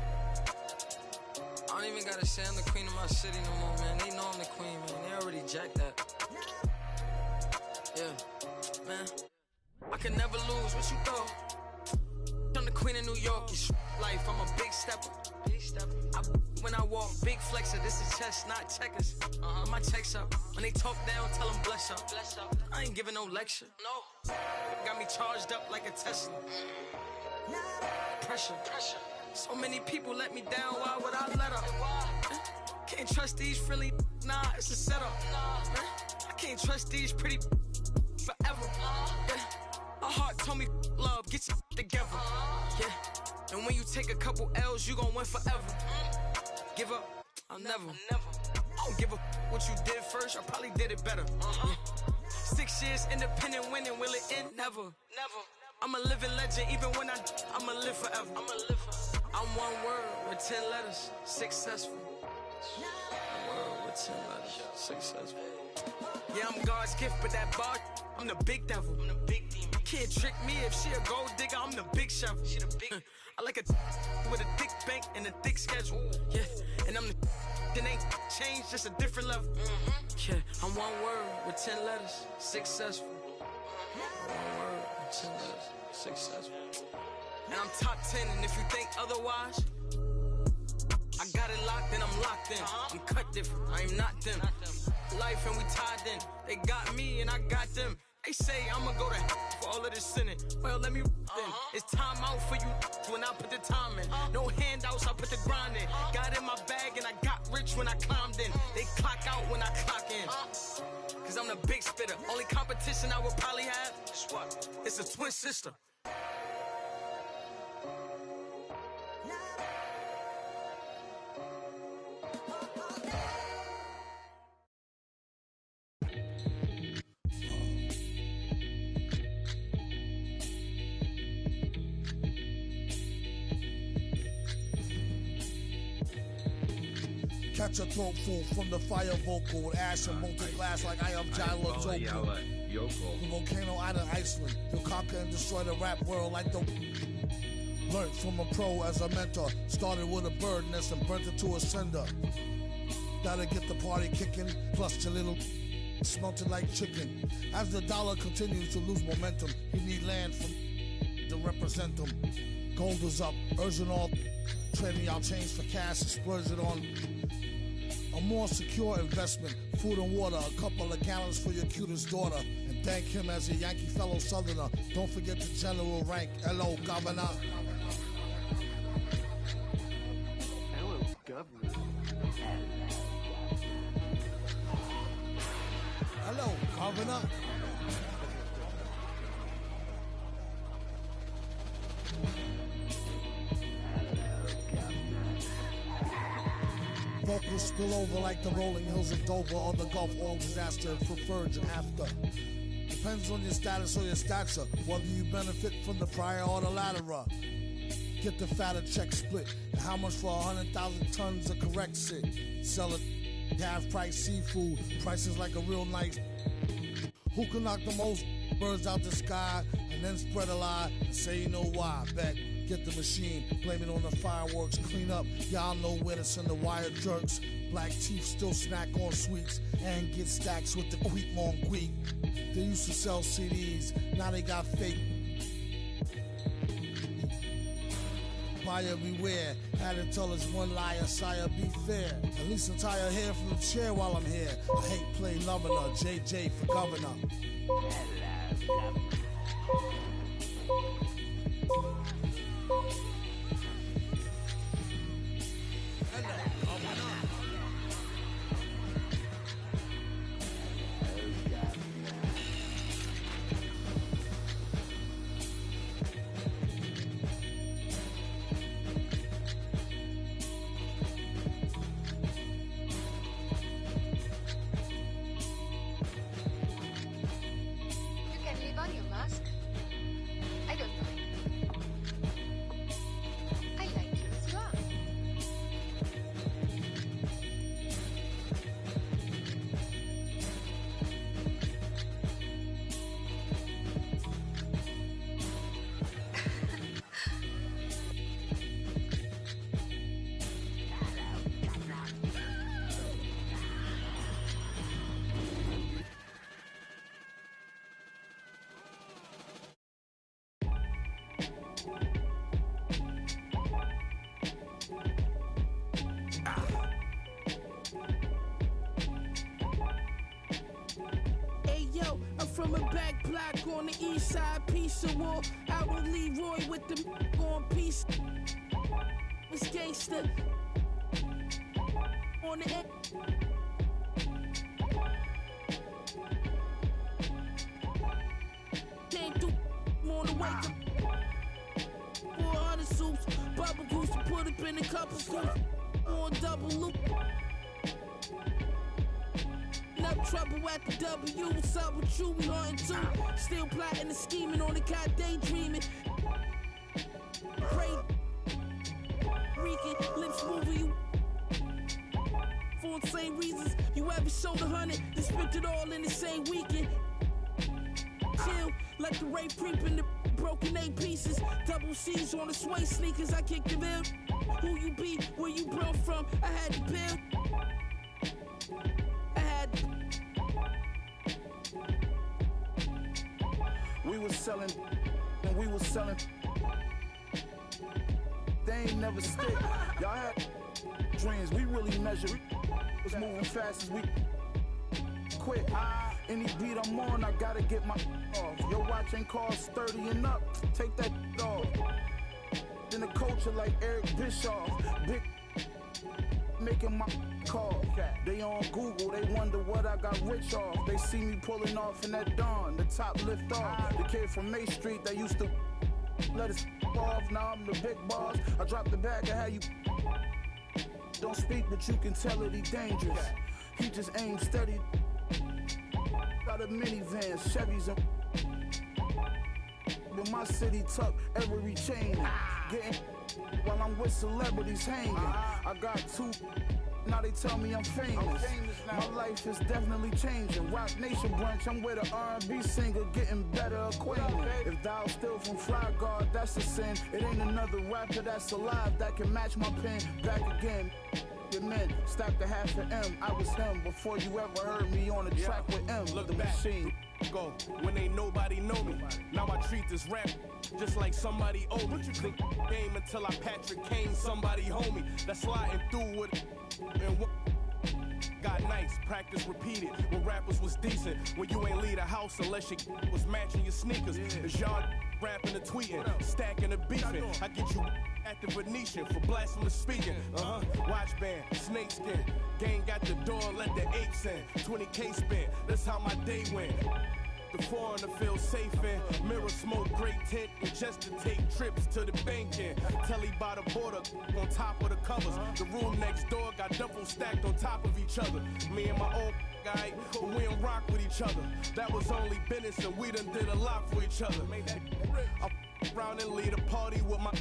I: I don't even gotta say I'm the queen of my city no more, man. They know I'm the queen, man. They already jacked that. Yeah, man. I can never lose. What you thought? I'm the queen of New York. It's life. I'm a big stepper. When I walk, big flexer. This is chess, not checkers. My checks up. When they talk down, tell them bless up. I ain't giving no lecture. No. Got me charged up like a Tesla. Pressure. So many people let me down. Why would I let up? Can't trust these friendly. Nah, it's a setup. I can't trust these pretty forever. My heart told me love, get your together. Yeah. And when you take a couple L's, you gon' win forever. Give up, I'll never. I don't give a what you did first, I probably did it better. Yeah. 6 years independent winning, will it end? Never. I'm a living legend, even when I'ma live forever. I'm one word with 10 letters, successful. One word with 10 letters, successful. Yeah, I'm God's gift, but that bar, I'm the big devil. I'm the big demon. Can't trick me if she a gold digger, I'm the big shovel. She the big. I like a with a thick bank and a thick schedule. Yeah, and I'm the that ain't changed, just a different level. Yeah, I'm one word with 10 letters, successful. One word with 10 letters, successful. And I'm top 10, and if you think otherwise, I got it locked and I'm locked in. I'm cut different, I am not them. Life and we tied in. They got me and I got them. They say I'ma go to for all of this sinning. Well, let me then. It's time out for you when I put the time in. No handouts, I put the grind in. Got in my bag and I got rich when I climbed in. They clock out when I clock in. Cause I'm the big spitter. Only competition I would probably have is what? It's a twin sister.
M: Catch a throat full from the fire vocal with ash and molten glass like I am Jalo Joko. The volcano out of Iceland. He'll conquer and destroy the rap world like the... Learned from a pro as a mentor. Started with a bird nest and burnt it to a cinder. Gotta get the party kicking. Plus your little... Smelted like chicken. As the dollar continues to lose momentum, he need land from... to represent them. Gold is up. Urging all... Trading y'all change for cash and splurge it on... A more secure investment, food and water, a couple of gallons for your cutest daughter, and thank him as a Yankee fellow Southerner. Don't forget the general rank. Hello, Governor.
P: Hello, Governor.
M: Hello, Governor. Vocals spill over like the rolling hills of Dover or the Gulf Oil disaster for Virgin after. Depends on your status or your stature, whether you benefit from the prior or the latter. Get the fatter check split. And how much for 100,000 tons of correct shit? Sell it half price seafood, prices like a real nice. Who can knock the most birds out the sky and then spread a lie and say you know why? Bet. Get the machine, blame it on the fireworks, clean up. Y'all know where to send the wire jerks. Black teeth still snack on sweets and get stacks with the quick on quick. They used to sell CDs, now they got fake. Buyer beware, had to tell us one liar, sire be fair. At least untie her hair from the chair while I'm here. I hate play loving her, JJ for governor.
N: from a back block on the east side, piece of wall. Out with Leroy with the on piece. It's gangsta. On the end. Came through on the wake up. 400 soups, bubble goose to put up in a couple scoops. On double loop. Up trouble at the W. What's up with you? We hunting too. Still plotting and scheming on the cot, daydreaming. Pray. Reeking, lips moving you. For the same reasons you ever showed 100, then spent it all in the same weekend. Chill, like the rape creep in the broken 8 pieces. Double C's on the sway sneakers. I kick the bill. Who you be? Where you brought from? I had the pill.
Q: We was selling, and we was selling. They ain't never stick. Y'all had dreams, we really measure. Was moving fast as we quit. Any beat I'm on, I gotta get my off. Your watch ain't cost 30 and up. Take that off. Then the culture like Eric Bischoff. Big making my call. They on Google, they wonder what I got rich off. They see me pulling off in that dawn, the top lift off. The kid from May Street that used to let us off, now I'm the big boss. I dropped the bag, I had you. Don't speak, but you can tell that he dangerous. He just aims steady. Got a minivans, Chevys, and with my city tuck every chain. Getting while I'm with celebrities hanging. I got 2. Now they tell me I'm famous. My life is definitely changing. Rock Nation brunch, I'm with an R&B singer, getting better acquainted. If thou still from Fly Guard, that's a sin. It ain't another rapper that's alive that can match my pen. Back again. Your men stacked a half an M. I was him before you ever heard me on a track with M.
R: Look
Q: the
R: back.
Q: Machine.
R: Go when ain't nobody know me. Now I treat this rap just like somebody owe me. Think game until I Patrick Kane, somebody homie. That's sliding through with and what got nice, practice repeated. When rappers was decent, when you ain't leave the house unless your was matching your sneakers. It's y'all rapping and tweeting, stacking and beefing. I get you at the Venetian for blasphemous speaking. Watch band, snakeskin. Gang got the door, let the apes in. 20K spent, that's how my day went. The foreigner feel safe in. Mirror smoke, great tent, and just to take trips to the bank in. Telly by the border, on top of the covers. The room next door got double stacked on top of each other. Me and my old guy, but we don't rock with each other. That was only business and we done did a lot for each other. I around and lead a party with my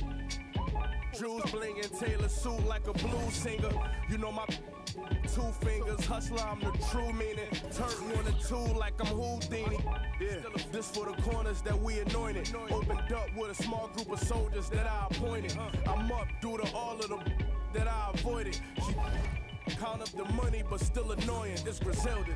R: Drews blingin', Taylor suit like a blues singer. You know my 2 fingers, hustler, I'm the true meaning. Turn 1 and 2 like I'm Houdini. Yeah, this for the corners that we anointed. Opened up with a small group of soldiers that I appointed. I'm up due to all of them that I avoided. She count up the money, but still annoying. It's Griselda.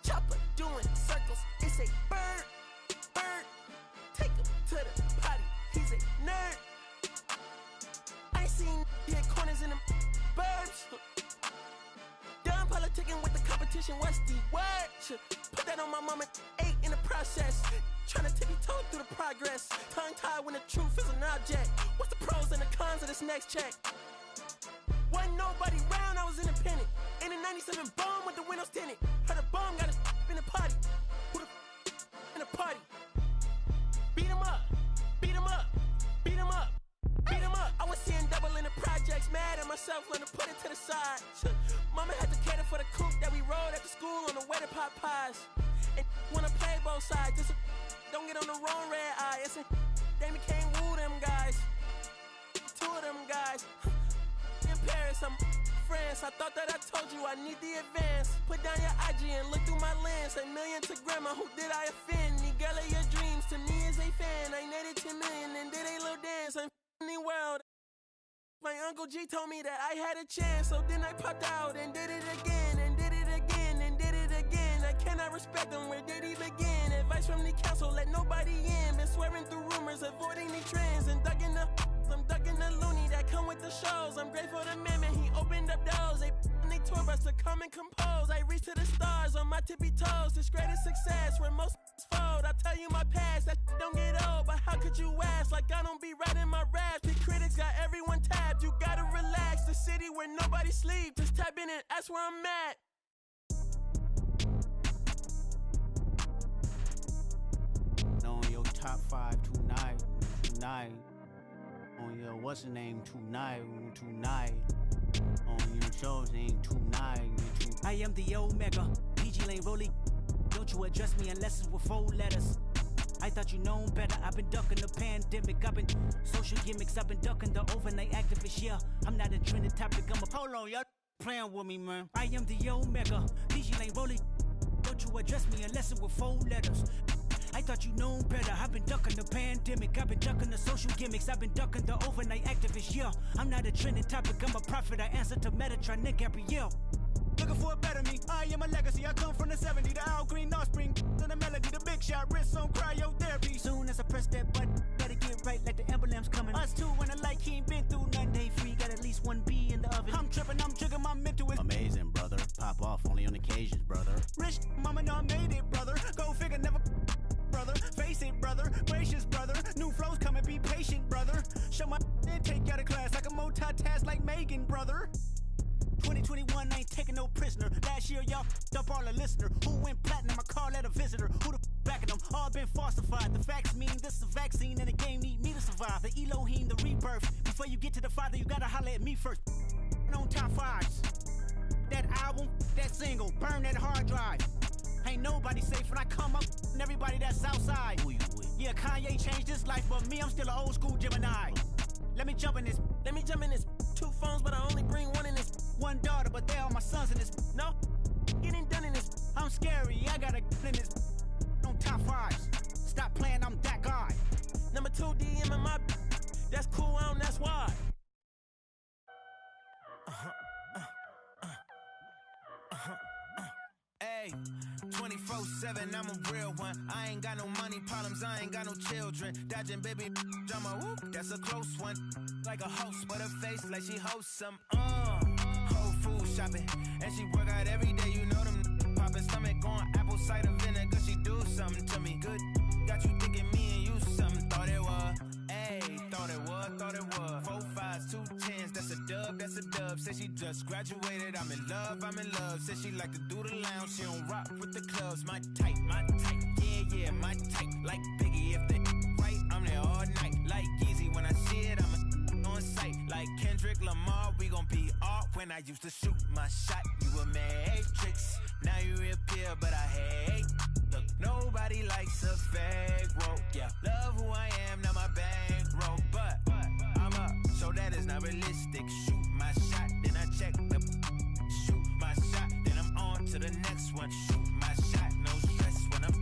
N: Chopper doing circles, it's a bird. Take him to the potty, he's a nerd. I ain't seen hit corners in them burbs. Done politicking with the competition, what's the word? Put that on my mama, 8 in the process. Tryna tippy-toe through the progress. Tongue-tied when the truth is an object. What's the pros and the cons of this next check? Wasn't nobody round, I was independent. In a 97 bomb with the windows tinted. Heard a bomb got a in the party. Who the in the party? Beat him up, beat him up, beat him up, beat him up. I was seeing double in the projects, mad at myself, learned to put it to the side. Mama had to cater for the coupe that we rode at the school on the way to Popeyes. And wanna play both sides. Just don't get on the wrong red eye. It's they can't woo them guys. Two of them guys. In Paris, I'm France. I thought that I told you I need the advance. Put down your IG and look through my lens. A million to grandma, who did I offend? The girl of your dreams to me is a fan. I netted 10 million and did a little dance. I'm in the world. My Uncle G told me that I had a chance. So then I popped out and did it again. And did it again and did it again. I cannot respect them, where did he begin? Advice from the council, let nobody in. Been swearing through rumors, avoiding the trends. And ducking I'm ducking the loony that come with the shows. I'm grateful to man, he opened up doors. They tour bus to come and compose. I reach to the stars on my tippy toes. This greatest success where most fold. I tell you my past, that don't get old. But how could you ask? Like I don't be writing my raps. The critics got everyone tapped. You gotta relax. The city where nobody sleep. Just tap in and ask where I'm at.
S: On your top 5 tonight. On your what's the name tonight. On your shows ain't tonight.
T: I am the Omega, PG Lane rolling. Don't you address me unless it's with 4 letters. I thought you known better. I've been ducking the pandemic. I've been social gimmicks. I've been ducking the overnight activists. Yeah, I'm not a trending topic. I'm a hold on, y'all playing with me, man. I am the Omega, PG Lane rolling. Don't you address me unless it's with 4 letters. I thought you known better. I've been ducking the pandemic. I've been ducking the social gimmicks. I've been ducking the overnight activists. Yeah, I'm not a trending topic. I'm a prophet. I answer to Metatron, Nick Gabrielle. Looking for a better me. I am a legacy. I come from the 70s. The Al Green offspring. To the melody. The big shot. Wrist on cryotherapy.
S: Soon as I press that button, better get right like the emblem's coming.
T: Us two when the light ain't been through nothing.
S: Day free. Got at least 1 B in the oven.
T: I'm tripping. I'm triggering. My mental is
S: amazing, brother. Pop off only on occasions, brother.
T: Rich mama know I made it, brother. Go figure, never brother. Face it, brother. Gracious, brother. New flows come and be patient, brother. Show my and take you out of class. I can multitask like Megan, brother. 2021 ain't taking no prisoner. Last year y'all up all the listener. Who went platinum? I call that a visitor. Who the backing them? All been falsified. The facts mean this is a vaccine and the game need me to survive. The Elohim, the rebirth. Before you get to the Father, you gotta holler at me first. On top 5s. That album, that single, burn that hard drive. Ain't nobody safe when I come up and everybody that's outside.
S: Who you with?
T: Yeah, Kanye changed his life, but me, I'm still an old school Gemini. Let me jump in this. 2 phones, but I only bring 1 in this. 1 daughter, but they all my sons in this. No, getting done in this. I'm scary, I gotta get in this. On top 5s. Stop playing, I'm that guy. Number 2 DM in my. That's cool, that's why.
U: Hey, 24/7, I'm a real one. I ain't got no money problems, I ain't got no children. Dodging baby, I'm a whoop, that's a close one. Like a host, but her face like she hosts some. Whole food shopping, and she work out every day. You know them popping stomach on apple cider vinegar. She do something to me good. Got you thinking me and you something. Thought it was, ayy, thought it was. 4 5s, 2 10s, that's a dub. Said she just graduated, I'm in love. Said she like to do the lounge, she don't rock with the clubs. My type, yeah, my type. Like Biggie, if they right, I'm there all night. Like Yeezy, when I see it, I'm on sight. Like Kendrick Lamar, we gon' be off. When I used to shoot my shot, you a matrix. Now you reappear, but I hate. Look, nobody likes a fake rope. Yeah, love who I am, not my bankroll. But I'm up, so that is not realistic. Shoot my shot, then I check the. Shoot my shot, then I'm on to the next one. Shoot my shot, no stress when I'm.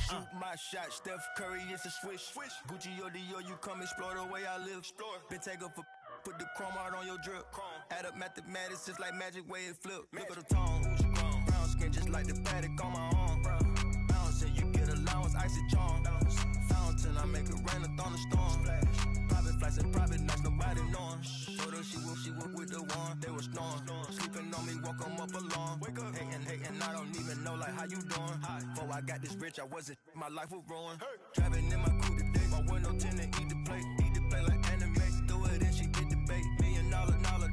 V: Shoot my shot, Steph Curry, it's a swish. Gucci or Dior, you come explore the way I live. Been taken for. Put the chrome out on your drip. Add up mathematics just like magic way it flip. Look at the tone. Brown skin just like the paddock on my arm. Bouncing, you get allowance, icy charm. Fountain, I make it rain, a thunderstorm. Private flights and private nights, nobody knowing. Told her she woke with the one. They was snoring. Sleeping on me, woke them up alone. Wake up, hating, I don't even know like how you doing. Before I got this rich, I wasn't. My life was ruined. Driving in my coupe today, my window tinted, eat the plate like anime. Do it and she get the bait. $1 million,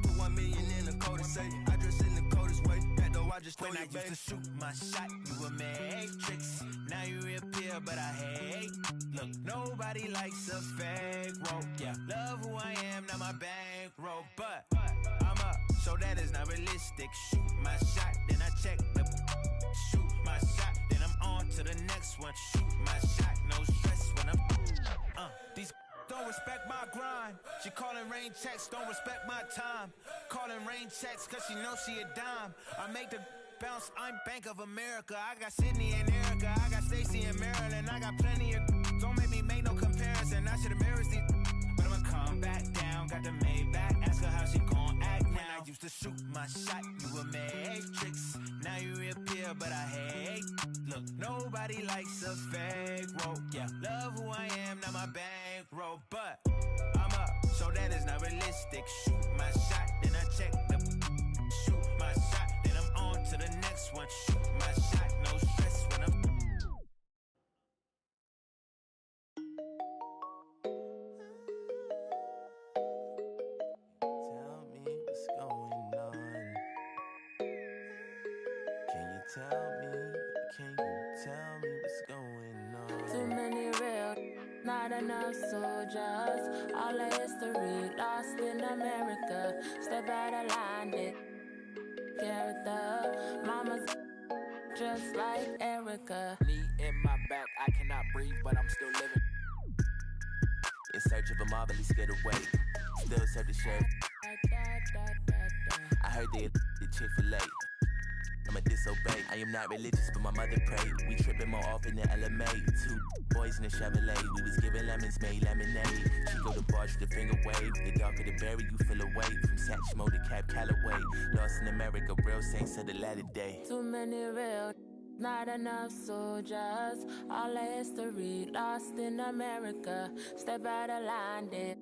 V: to 1 million in the code to say. I dress in the coldest way. That though I just
U: when I used to shoot my shot, you a matrix. Now you reappear, but I hate. Look, nobody likes a fake rope. Yeah, love who I am, not my bankroll. But I'm up, so that is not realistic. Shoot my shot, then I check the. Shoot my shot, then I'm on to the next one. Shoot my shot, no stress when I'm these don't respect my grind. She calling rain checks, don't respect my time. Calling rain checks cause she knows she a dime. I make the bounce, I'm Bank of America. I got Sydney and Erica, I got Stacy and Maryland. I got plenty of don't make me make no comparison. I should embarrass these but I'ma come back down. Got the Maybach, ask her how she gon' act now. I used to shoot my shot, you a matrix. Now you reappear, but I hate. Look, nobody likes a fake rope. Yeah, love who I am, not my bankroll. But I'm up, so that is not realistic. Shoot my shot, then I check the shoot my shot, then I'm on to the next one. Shoot my shot, no stress when I'm
D: Tell me what's going on. Can you tell me what's going on?
J: Too many real, not enough soldiers. All the history lost in America. Step out of line, dick. Character, mama's just like Erica.
E: Knee in my back, I cannot breathe, but I'm still living.
D: In search of a marvelous getaway, still serve the sheriff. I heard they the Chick-fil-A. I'ma disobey. I am not religious, but my mother prayed. We tripping more often than LMA. 2 boys in a Chevrolet. We was giving lemons, made lemonade. She go to bars with the finger wave. The darker the berry, you feel away. From Satchmo to Cab Calloway. Lost in America, real saints of the latter day.
J: Too many real, not enough soldiers. All the history lost in America. Step out of line, dick.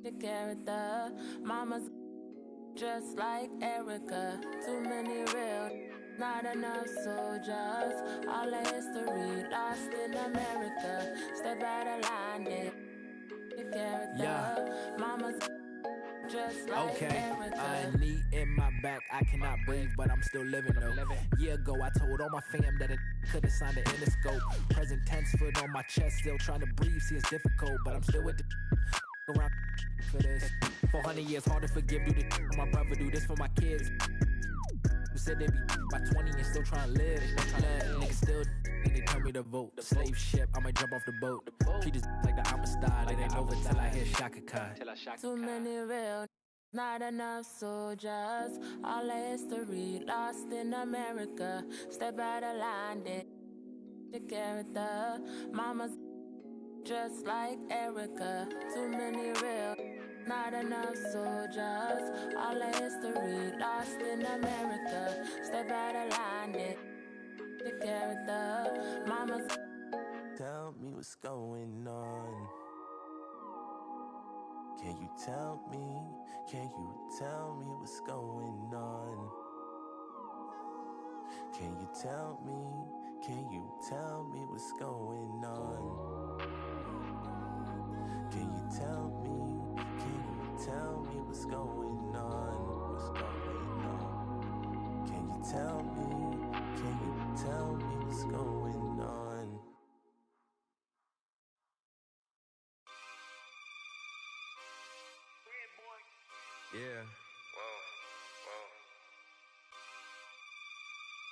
J: The character, mama's just like Erica. Too many real, not enough soldiers. All the history lost in America. Step out of line, dick. The character, mama's just like Erica.
E: Knee in my back, I cannot breathe, but I'm still living though. Year ago, I told all my fam that it could've signed the Interscope. Present tense, foot on my chest, still trying to breathe. See, it's difficult, but I'm still with the around for this. 400 years, hard to forgive. Do the my brother, do this for my kids. Who said they be by 20 and still trying to live. Niggas still and they tell me to vote. The slave ship, I might jump off the boat. Treat this like the Amistad. It ain't over till I hear Shaka Khan.
J: Too many real, not enough soldiers. All the history lost in America. Step out of line, dick. The character, mama's just like Erica. Too many real, not enough soldiers. All the history lost in America. Step out of line, dick. The character, mama's.
D: Tell me what's going on. Can you tell me? Can you tell me what's going on? Can you tell me? Can you tell me what's going on? Can you tell me? Can you tell me what's going on? What's going on? Can you tell me? Can you tell me what's going on?
W: Yeah.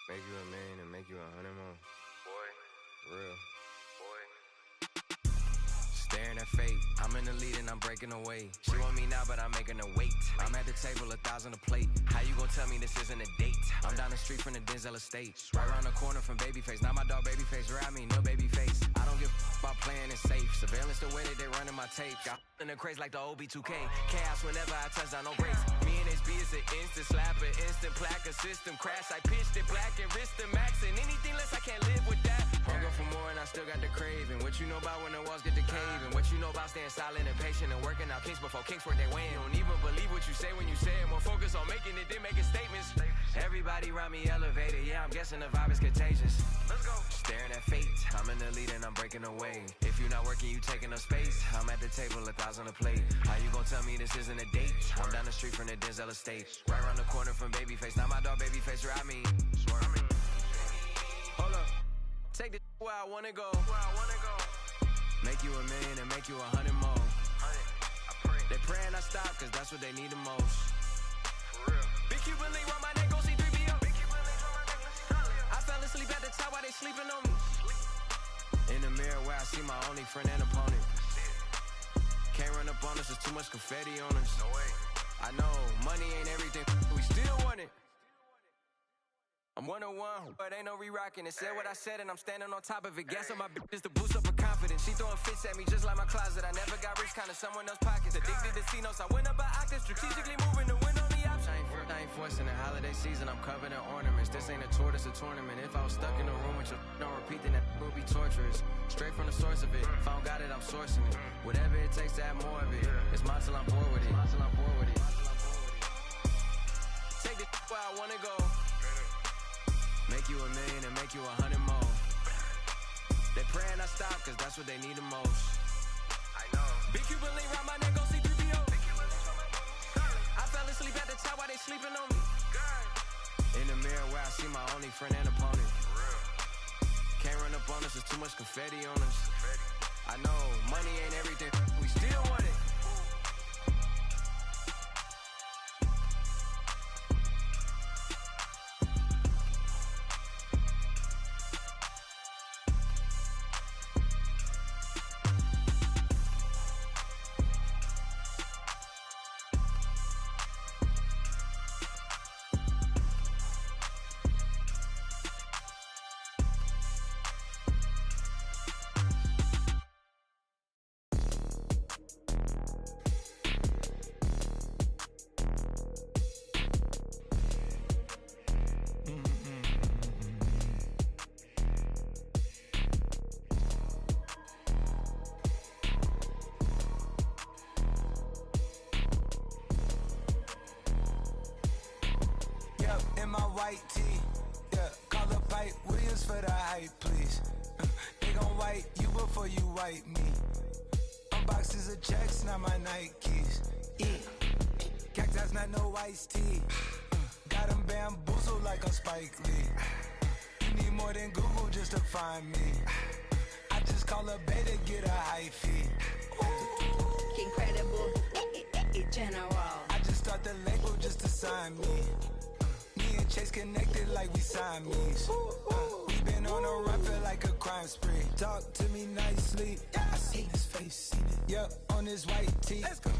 W: Make you a man and make you 100 more. Boy. Real. Staring at fate, I'm in the lead and I'm breaking away. She want me now, but I'm making her wait. I'm at the table, 1,000 a plate. How you gon' tell me this isn't a date? I'm down the street from the Denzel estate. Right around the corner from Babyface. Now my dog Babyface around me, no Babyface. I don't give about playing it safe. Surveillance the way that they running my tape. Got in the craze like the OB2K. Chaos whenever I touch down, no breaks. Me and HB is an instant slapper, instant plaque, a system crash. I pitched it black and wrist the max. And anything less, I can't live with that. Hunger for more and I still got the craving. What you know about when the walls get the cave? And what you know about staying silent and patient and working out kinks before kinks work their way. You don't even believe what you say when you say it. More focus on making it than making statements. Everybody around me elevated. Yeah, I'm guessing the vibe is contagious. Let's go. Staring at fate. I'm in the lead and I'm breaking away. If you're not working, you taking up space. I'm at the table, 1,000 a plate. How you gonna tell me this isn't a date? I'm down the street from the Denzel estate. Right around the corner from Babyface. Now my dog Babyface where I mean. Hold up. Take this where I wanna go. Make you a million and make you 100 more. They praying I stop, cause that's what they need the most. Big Cuban link round my neck, go see 3BO. I fell asleep at the top while they sleeping on me. In the mirror where I see my only friend and opponent. Can't run up on us, there's too much confetti on us. No way. I know, money ain't everything, we still want it. I'm 101, but ain't no re-rocking it. Said what I said and I'm standing on top of it. Gas on my bitches to boost up her confidence. She throwing fits at me just like my closet. I never got rich, kinda someone else's pockets. Addicted to C-notes, I went up an octave. Strategically moving to win on the option. I ain't forcing the holiday season, I'm covered in ornaments. This ain't a tour, this a tournament. If I was stuck in a room with your don't repeat, then that would be torturous. Straight from the source of it. If I don't got it, I'm sourcing it. Whatever it takes to have more of it. It's mine till I'm bored with it. Take this where I wanna go. Make you $1 million and make you 100 more. They praying I stop, cause that's what they need the most. I know. Big Cuban link round my neck, go see 3PO. I fell asleep at the top while they sleeping on me. In the mirror where I see my only friend and opponent. Can't run up on us, there's too much confetti on us. I know, money ain't everything, we still want it.
V: White tee, yeah, call up Pipe Williams for the hype, please. They gon' wipe you before you wipe me. Unboxes of checks, not my Nikes. Cacti's not no iced tea. Got them bamboozled like I'm Spike Lee. You need more than Google just to find me. I just call a beta, get a high fee.
J: Incredible, general.
V: I just start the label just to sign me. Me and Chase connected like we Siamese. We been on a run, feel like a crime spree. Talk to me nicely. I seen his face, seen it. Yep, on his white tee. Let's go.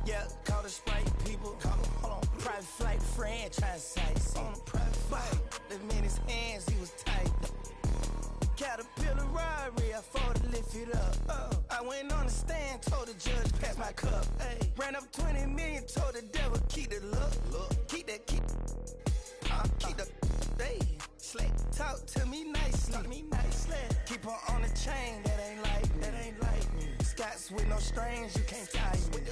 N: Yeah, call the Sprite people. Hold on, private flight franchise sites. On a private flight, them in his hands, he was tight. Caterpillar robbery, I fought to lift it up. I went on the stand, told the judge, pass my cup. Ay. Ran up 20 million, told the devil, keep the look. Keep that, keep the, hey. Slick, talk to me nicely. Keep her on the chain, that ain't like me. Scots with no strings, you can't tie me.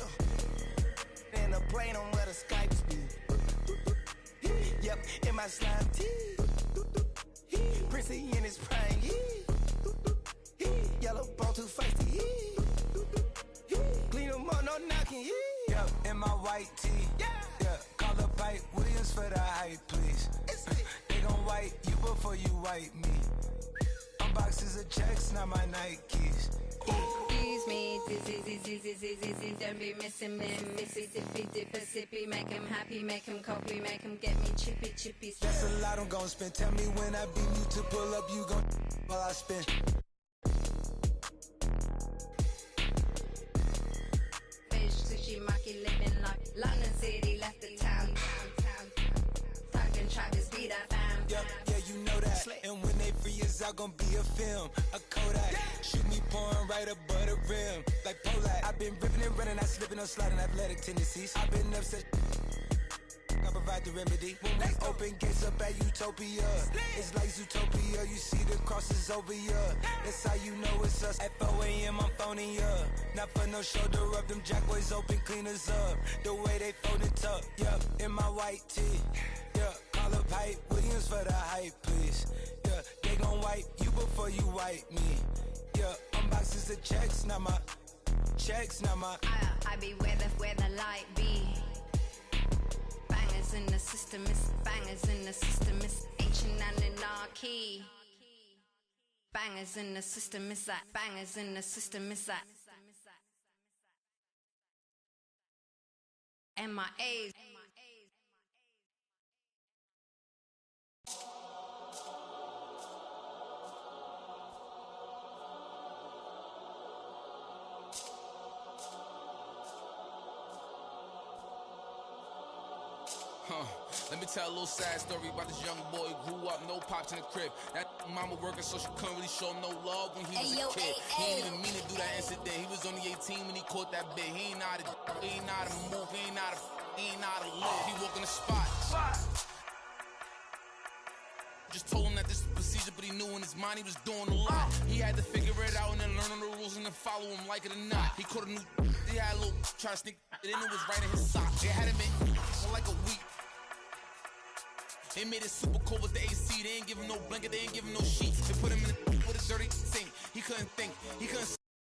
N: In the plane on where the Skypes be. Yep, in my slime tee. Prissy in his prime, yellow bone too feisty, clean them up, no knocking,
V: Yep, in my white tee, yeah, call up Pipe Williams for the hype, please. They gon' wipe you before you wipe me. Unboxes of checks, not my Nikes.
J: Excuse me, dizzy, don't be missing me. Mississippi, Mississippi, make him happy, make him copy, make him get me chippy.
V: That's a lot I'm gon' spend. Tell me when I beam you to pull up, you gon' while I spend.
J: Fish, sushi, maki, living like London City, left the town. Talking Travis, be that fam.
V: Yep, yeah, you know that. And when they free us out, gon' be a film, a Kodak. Shoot me pouring right above the rim, like Polak. I've been ripping and running, I slipping on sliding athletic tendencies. I've been upset. I provide the remedy. When we open gates up at Utopia, it's like Zootopia. You see the crosses over ya. That's how you know it's us. At 4 a.m. I'm phoning ya. Not for no shoulder up. Them jack boys open cleaners up. The way they fold it up. Yup, in my white tee. Yeah, call up Hype Williams for the hype, please. Yeah, they gon' wipe you before you wipe me. Yeah, unboxes of checks, not my
J: I be where the light be. Bangers in the system, it's bangers in the system, it's ancient and anarchy. Bangers in the system, it's that bangers in the system, it's that MIAs.
I: Let me tell a little sad story about this young boy who grew up, no pops in the crib. That mama working, so she couldn't really show him no love when he was a kid. He ain't even mean to do that incident. He was only 18 when he caught that bit. He ain't know how to move, he ain't know how to live. He walking the spot. Just told him that this is procedure, but he knew in his mind he was doing a lot. He had to figure it out and then learn the rules and then follow him like it or not. He caught a new, he had a little, try to sneak it in, it was right in his sock. They had him in for like a week. They made it super cold with the AC. They ain't give him no blanket, they ain't give him no sheets. They put him in with a dirty sink. He couldn't think, he couldn't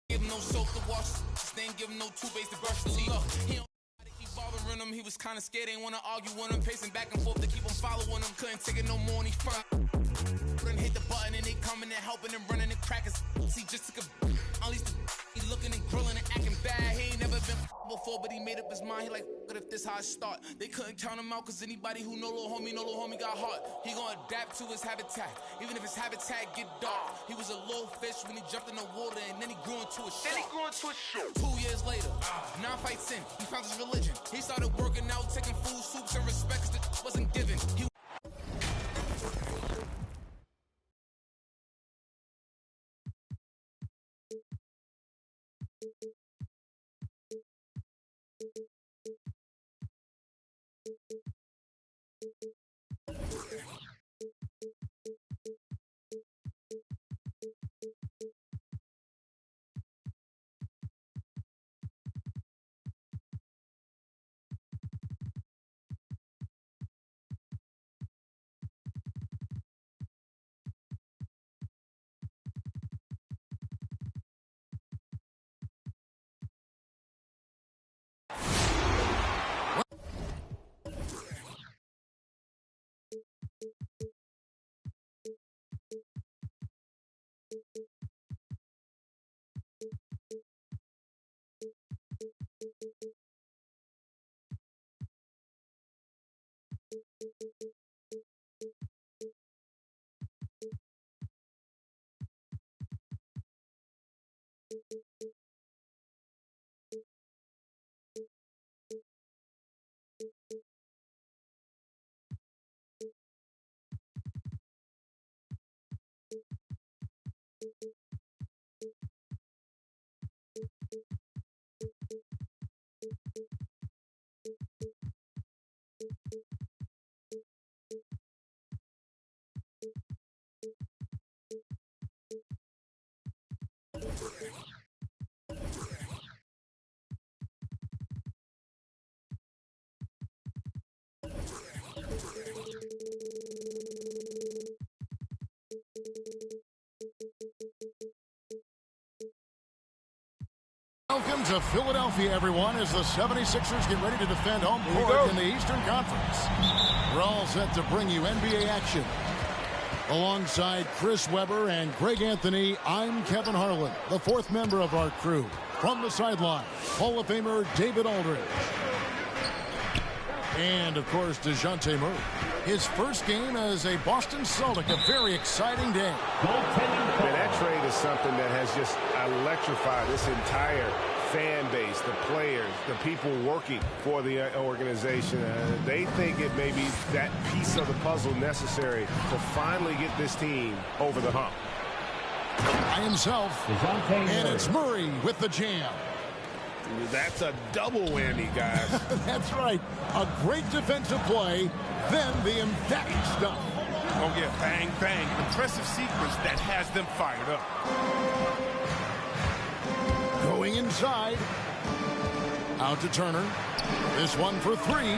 I: give him no soap to wash. They ain't give him no toothpaste to brush the teeth. He don't know how to keep bothering him. He was kind of scared, ain't want to argue with him. Pacing back and forth to keep him following him. Couldn't take it no more and he front. Couldn't hit the button and they coming and helping and running and cracking. He just took a at least he looking and grilling and acting bad. He ain't never been before, but he made up his mind. He like, what if this how I start? They couldn't count him out, cause anybody who know little homie got heart. He gonna adapt to his habitat, even if his habitat get dark. He was a little fish when he jumped in the water, and then he grew into a shark. 2 years later, 9 fights in, he found his religion. He started working out, taking food, soups, and respects that wasn't given.
A: Welcome to Philadelphia, everyone, as the 76ers get ready to defend home court in the Eastern Conference. We're all set to bring you NBA action. Alongside Chris Webber and Greg Anthony, I'm Kevin Harlan, the fourth member of our crew. From the sideline, Hall of Famer David Aldridge. And, of course, DeJounte Murray. His first game as a Boston Celtic, a very exciting day.
C: Man, that trade is something that has just electrified this entire fan base, the players, the people working for the organization. They think it may be that piece of the puzzle necessary to finally get this team over the hump.
A: By himself, and it's Murray with the jam.
C: That's a double whammy, guys.
A: That's right. A great defensive play, then the emphatic stuff.
R: Oh, yeah, bang, bang. An impressive sequence that has them fired up.
A: Going inside. Out to Turner. This one for three.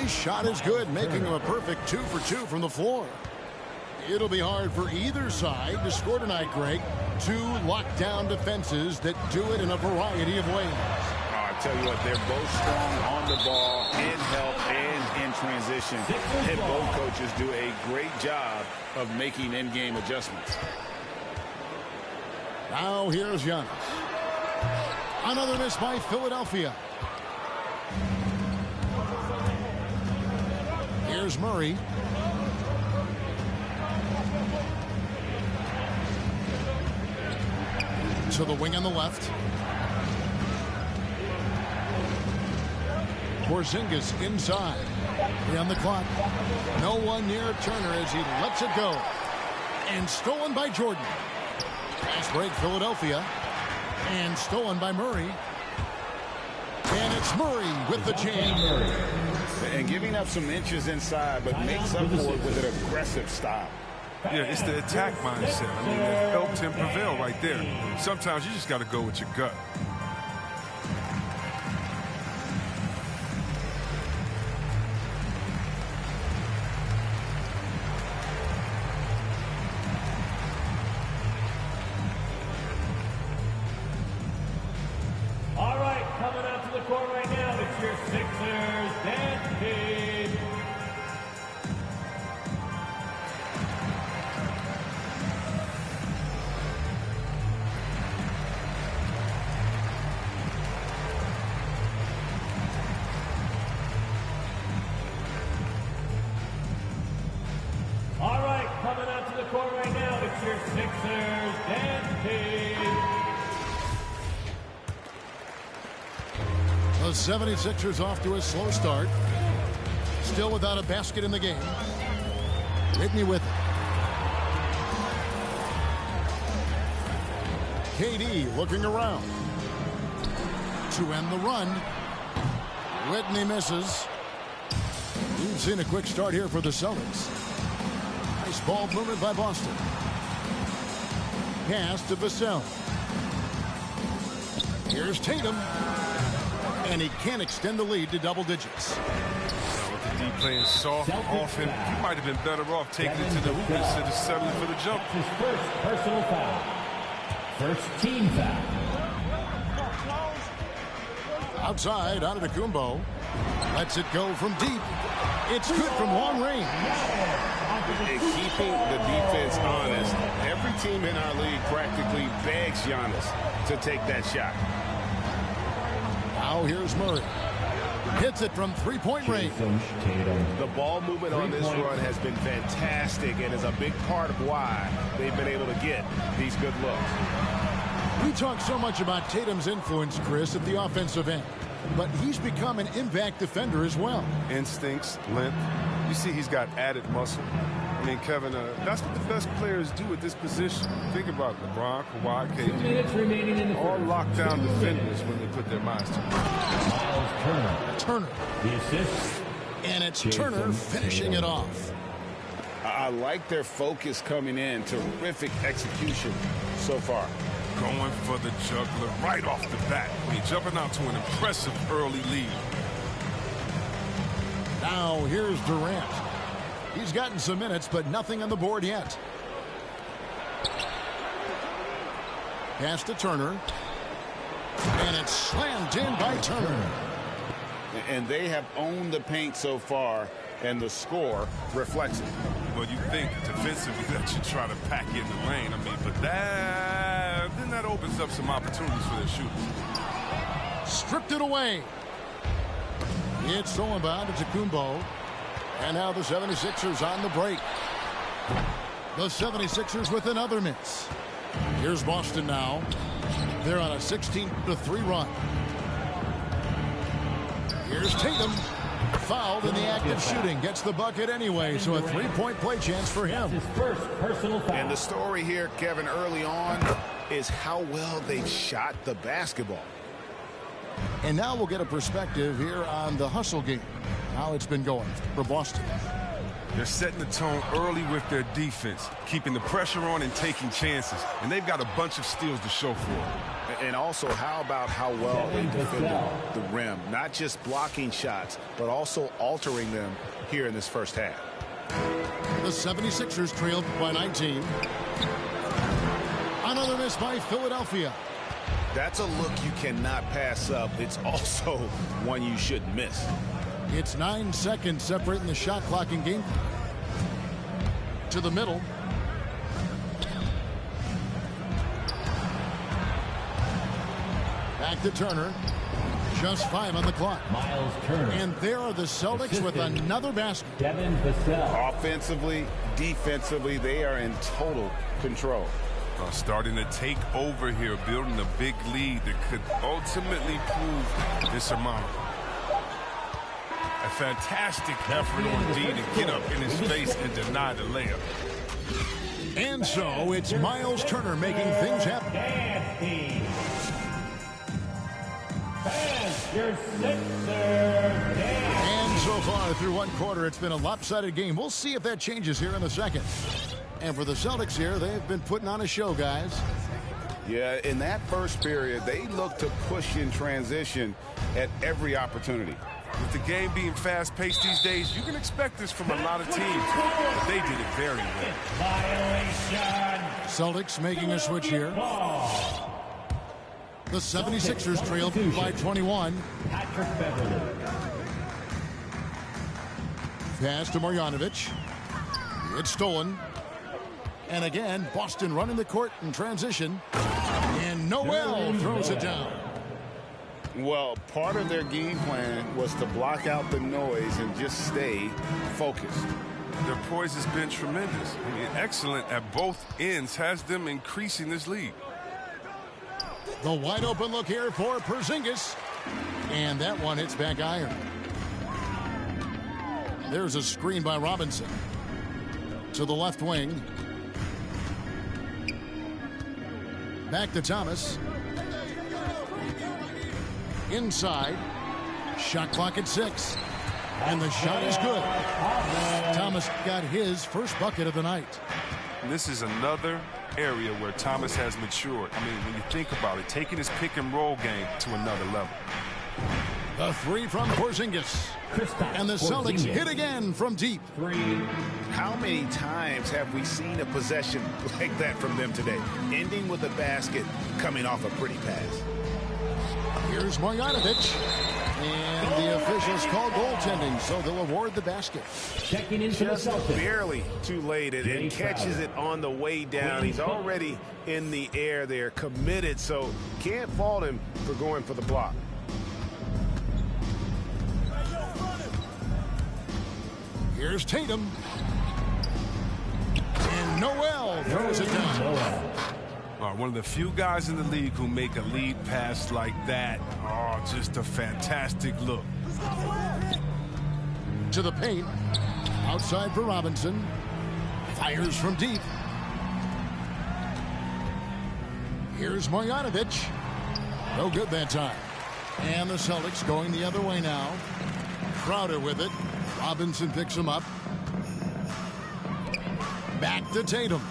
A: His shot is good, making him a perfect 2 for 2 from the floor. It'll be hard for either side to score tonight, Greg. Two lockdown defenses that do it in a variety of ways.
C: I tell you what, they're both strong on the ball, in help, and in transition. And both coaches do a great job of making in-game adjustments.
A: Now here's Giannis. Another miss by Philadelphia. Here's Murray. To the wing on the left. Porzingis inside. 3 on the clock. No one near Turner as he lets it go. And stolen by Jordan. Fast break, Philadelphia. And stolen by Murray. And it's Murray with the jam.
C: And giving up some inches inside, but makes up for it with an aggressive style.
B: Yeah, it's the attack mindset. I mean, it helped him prevail right there. Sometimes you just got to go with your gut.
F: All right, coming out to the court right now, it's your Sixers dance team. All right, coming out to the court right now, it's your Sixers dance team.
A: The 76ers off to a slow start. Still without a basket in the game. Whitney with it. KD looking around. To end the run. Whitney misses. We've seen a quick start here for the Celtics. Nice ball movement by Boston. Pass to Vassell. Here's Tatum. And he can't extend the lead to double digits.
B: With the D playing soft off him, he might have been better off taking it to the hoop instead of settling for the jump.
F: His first personal foul. First team foul.
A: Outside, Antetokounmpo. Lets it go from deep. It's good from long range.
C: And keeping the defense honest, every team in our league practically begs Giannis to take that shot.
A: Now here's Murray. Hits it from three-point range.
C: The ball movement on this run has been fantastic and is a big part of why they've been able to get these good looks.
A: We talk so much about Tatum's influence, Chris, at the offensive end. But he's become an impact defender as well.
B: Instincts, length. You see he's got added muscle. I mean, Kevin, that's what the best players do at this position. Think about LeBron, Kawhi, KD.
F: 2 minutes remaining in the
B: all lockdown defenders when they put their minds to it.
F: Miles
A: Turner.
F: The assist.
A: And it's Turner finishing it off.
C: I like their focus coming in. Terrific execution so far.
B: Going for the juggler right off the bat. I mean, jumping out to an impressive early lead.
A: Now here's Durant. He's gotten some minutes, but nothing on the board yet. Pass to Turner. And it's slammed in by Turner.
C: And they have owned the paint so far, and the score reflects it.
B: Well, you think defensively that you try to pack in the lane. I mean, but then that opens up some opportunities for their shooters.
A: Stripped it away. It's stolen by Antetokounmpo. And now the 76ers on the break. The 76ers with another miss. Here's Boston now. They're on a 16-3 run. Here's Tatum. Fouled in the act of shooting. Gets the bucket anyway, so a three-point play chance for him.
F: His first personal foul.
C: And the story here, Kevin, early on is how well they shot the basketball.
A: And now we'll get a perspective here on the hustle game. How it's been going for Boston.
B: They're setting the tone early with their defense, keeping the pressure on and taking chances. And they've got a bunch of steals to show for it.
C: And also, how about how well they defended the rim? Not just blocking shots, but also altering them here in this first half.
A: The 76ers trailed by 19. Another miss by Philadelphia.
C: That's a look you cannot pass up. It's also one you shouldn't miss.
A: It's 9 seconds separating the shot clock in game. To the middle. Back to Turner. Just 5 on the clock.
F: Miles Turner.
A: And there are the Celtics with another basket.
F: Devin Vassell.
C: Offensively, defensively, they are in total control.
B: Starting to take over here, building a big lead that could ultimately prove insurmountable. A fantastic effort on D to get up in his face and deny the layup.
A: And so it's Miles Turner making things happen. And so far through one quarter, it's been a lopsided game. We'll see if that changes here in the second. And for the Celtics here, they've been putting on a show, guys.
C: Yeah, in that first period, they looked to push in transition at every opportunity.
B: With the game being fast-paced these days, you can expect this from a lot of teams, but they did it very well.
A: Celtics making a switch here. The 76ers trail by 21. Pass to Marjanovic. It's stolen. And again, Boston running the court in transition. And Noel throws it down.
C: Well, part of their game plan was to block out the noise and just stay focused.
B: Their poise has been tremendous. I mean, excellent at both ends, has them increasing this lead.
A: The wide open look here for Porzingis. And that one hits back iron. There's a screen by Robinson. To the left wing. Back to Thomas. Inside. Shot clock at 6. And the shot is good. Thomas got his first bucket of the night.
B: And this is another area where Thomas has matured. I mean, when you think about it, taking his pick and roll game to another level.
A: The three from Porzingis. And the Celtics hit again from deep.
C: How many times have we seen a possession like that from them today? Ending with a basket, coming off a pretty pass.
A: Here's Marjanovic. And the officials call goaltending, so they'll award the basket.
F: Checking into
C: Just
F: the Celtics.
C: barely too late and catches it on the way down. He's already in the air there, committed, so can't fault him for going for the block.
A: Here's Tatum. And Noel throws it down.
B: One of the few guys in the league who make a lead pass like that. Oh, just a fantastic look.
A: To the paint. Outside for Robinson. Fires from deep. Here's Marjanovic. No good that time. And the Celtics going the other way now. Crowder with it. Robinson picks him up. Back to Tatum.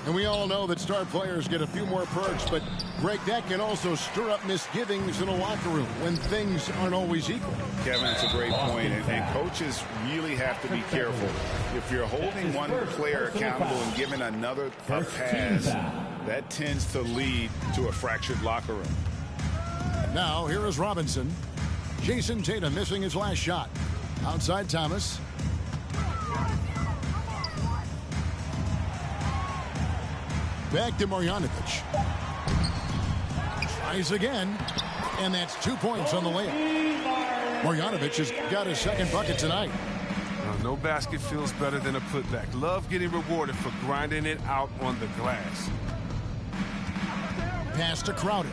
A: And we all know that star players get a few more perks, but Greg, that can also stir up misgivings in a locker room when things aren't always equal.
C: Kevin, it's a great point, and coaches really have to be careful. If you're holding one player accountable and giving another a pass, that tends to lead to a fractured locker room.
A: Now, here is Robinson. Jason Tatum missing his last shot. Outside Thomas. Back to Marjanovic. Tries again. And that's 2 points on the layup. Marjanovic has got his second bucket tonight.
B: No basket feels better than a putback. Love getting rewarded for grinding it out on the glass.
A: Pass to Crowder.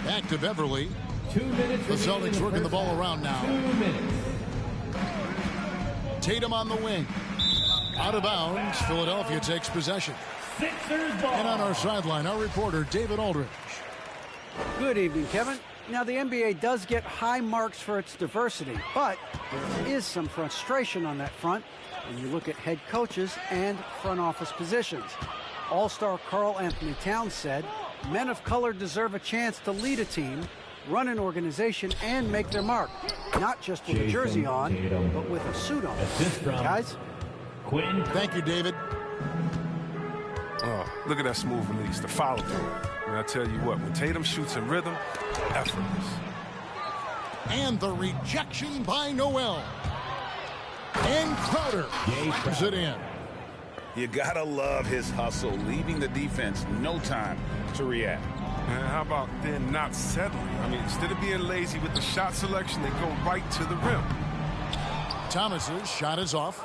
A: Back to Beverly.
F: 2 minutes.
A: The Celtics working the ball around now.
F: 2 minutes.
A: Tatum on the wing. Out of bounds. Philadelphia takes possession.
F: Sixers ball.
A: And on our sideline, our reporter, David Aldridge.
G: Good evening, Kevin. Now, the NBA does get high marks for its diversity, but there is some frustration on that front when you look at head coaches and front office positions. All-star Karl Anthony Towns said, men of color deserve a chance to lead a team, run an organization, and make their mark. Not just with a jersey on, but with a suit on. Guys?
F: Quinn.
A: Thank you, David.
B: Oh, look at that smooth release, the follow through. And I tell you what, when Tatum shoots in rhythm, effortless.
A: And the rejection by Noel. And Crowder slams it in.
C: You gotta love his hustle, leaving the defense no time to react.
B: And how about then not settling? I mean, instead of being lazy with the shot selection, they go right to the rim.
A: Thomas's shot is off.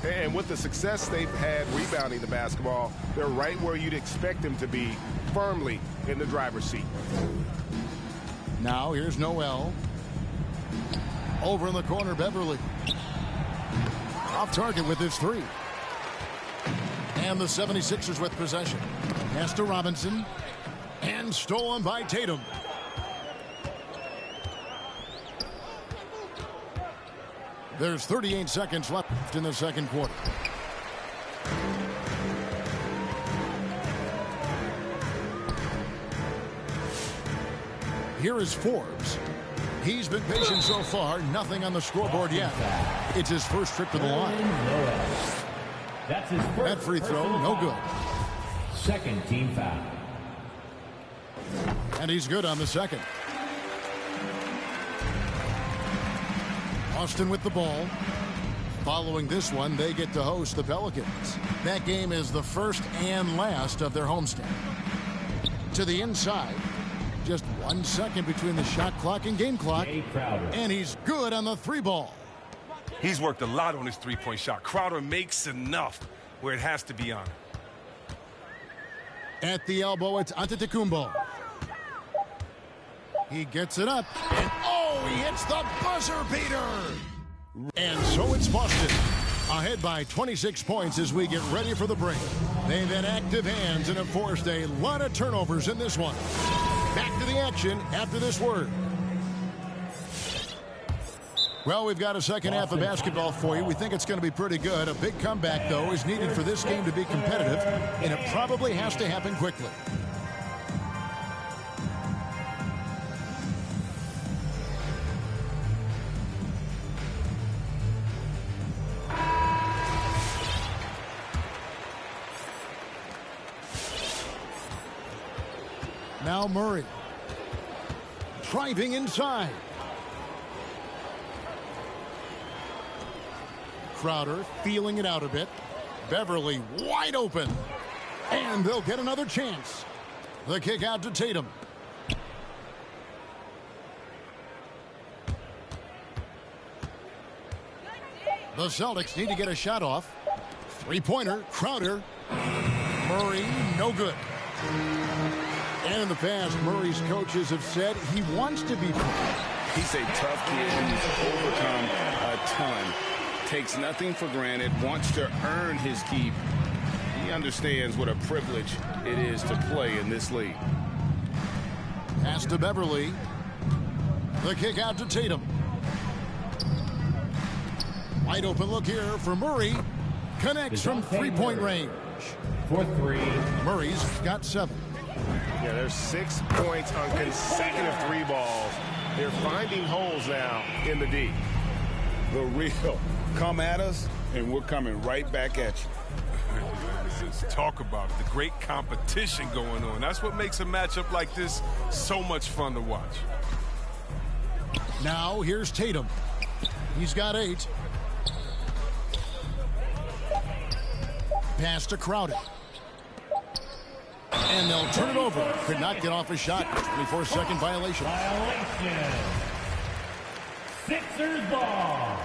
H: And with the success they've had rebounding the basketball, they're right where you'd expect them to be, firmly in the driver's seat.
A: Now here's Noel. Over in the corner, Beverly. Off target with his three. And the 76ers with possession. Pass to Robinson. And stolen by Tatum. There's 38 seconds left in the second quarter. Here is Forbes. He's been patient so far. Nothing on the scoreboard yet. It's his first trip to the line.
F: That's his first.
A: That free throw, no good.
F: Second team foul.
A: And he's good on the second. Austin with the ball. Following this one, they get to host the Pelicans. That game is the first and last of their homestand. To the inside. Just 1 second between the shot clock and game clock. And he's good on the three ball.
B: He's worked a lot on his three-point shot. Crowder makes enough where it has to be on.
A: At the elbow, it's Antetokounmpo. He gets it up. And oh, he hits the buzzer beater. And so it's Boston. Ahead by 26 points as we get ready for the break. They've had active hands and have forced a lot of turnovers in this one. Back to the action after this word. Well, we've got a second half of basketball for you. We think it's going to be pretty good. A big comeback, though, is needed for this game to be competitive, and it probably has to happen quickly. Now Murray. Driving inside. Crowder feeling it out a bit. Beverly wide open. And they'll get another chance. The kick out to Tatum. The Celtics need to get a shot off. Three-pointer, Crowder. Murray, no good. And in the past, Murray's coaches have said he wants to be.
C: He's a tough kid who's overcome a ton. Takes nothing for granted, wants to earn his keep. He understands what a privilege it is to play in this league.
A: Pass to Beverly. The kick out to Tatum. Wide open look here for Murray. Connects from three-point range.
F: For three.
A: Murray's got 7.
H: Yeah, there's 6 points on consecutive three balls. They're finding holes now in the D.
C: The real. Come at us, and we're coming right back at you.
B: Talk about the great competition going on. That's what makes a matchup like this so much fun to watch.
A: Now here's Tatum. He's got 8. Pass to Crowder. And they'll turn it over. Could not get off a shot. 24-second violation.
F: Sixers ball.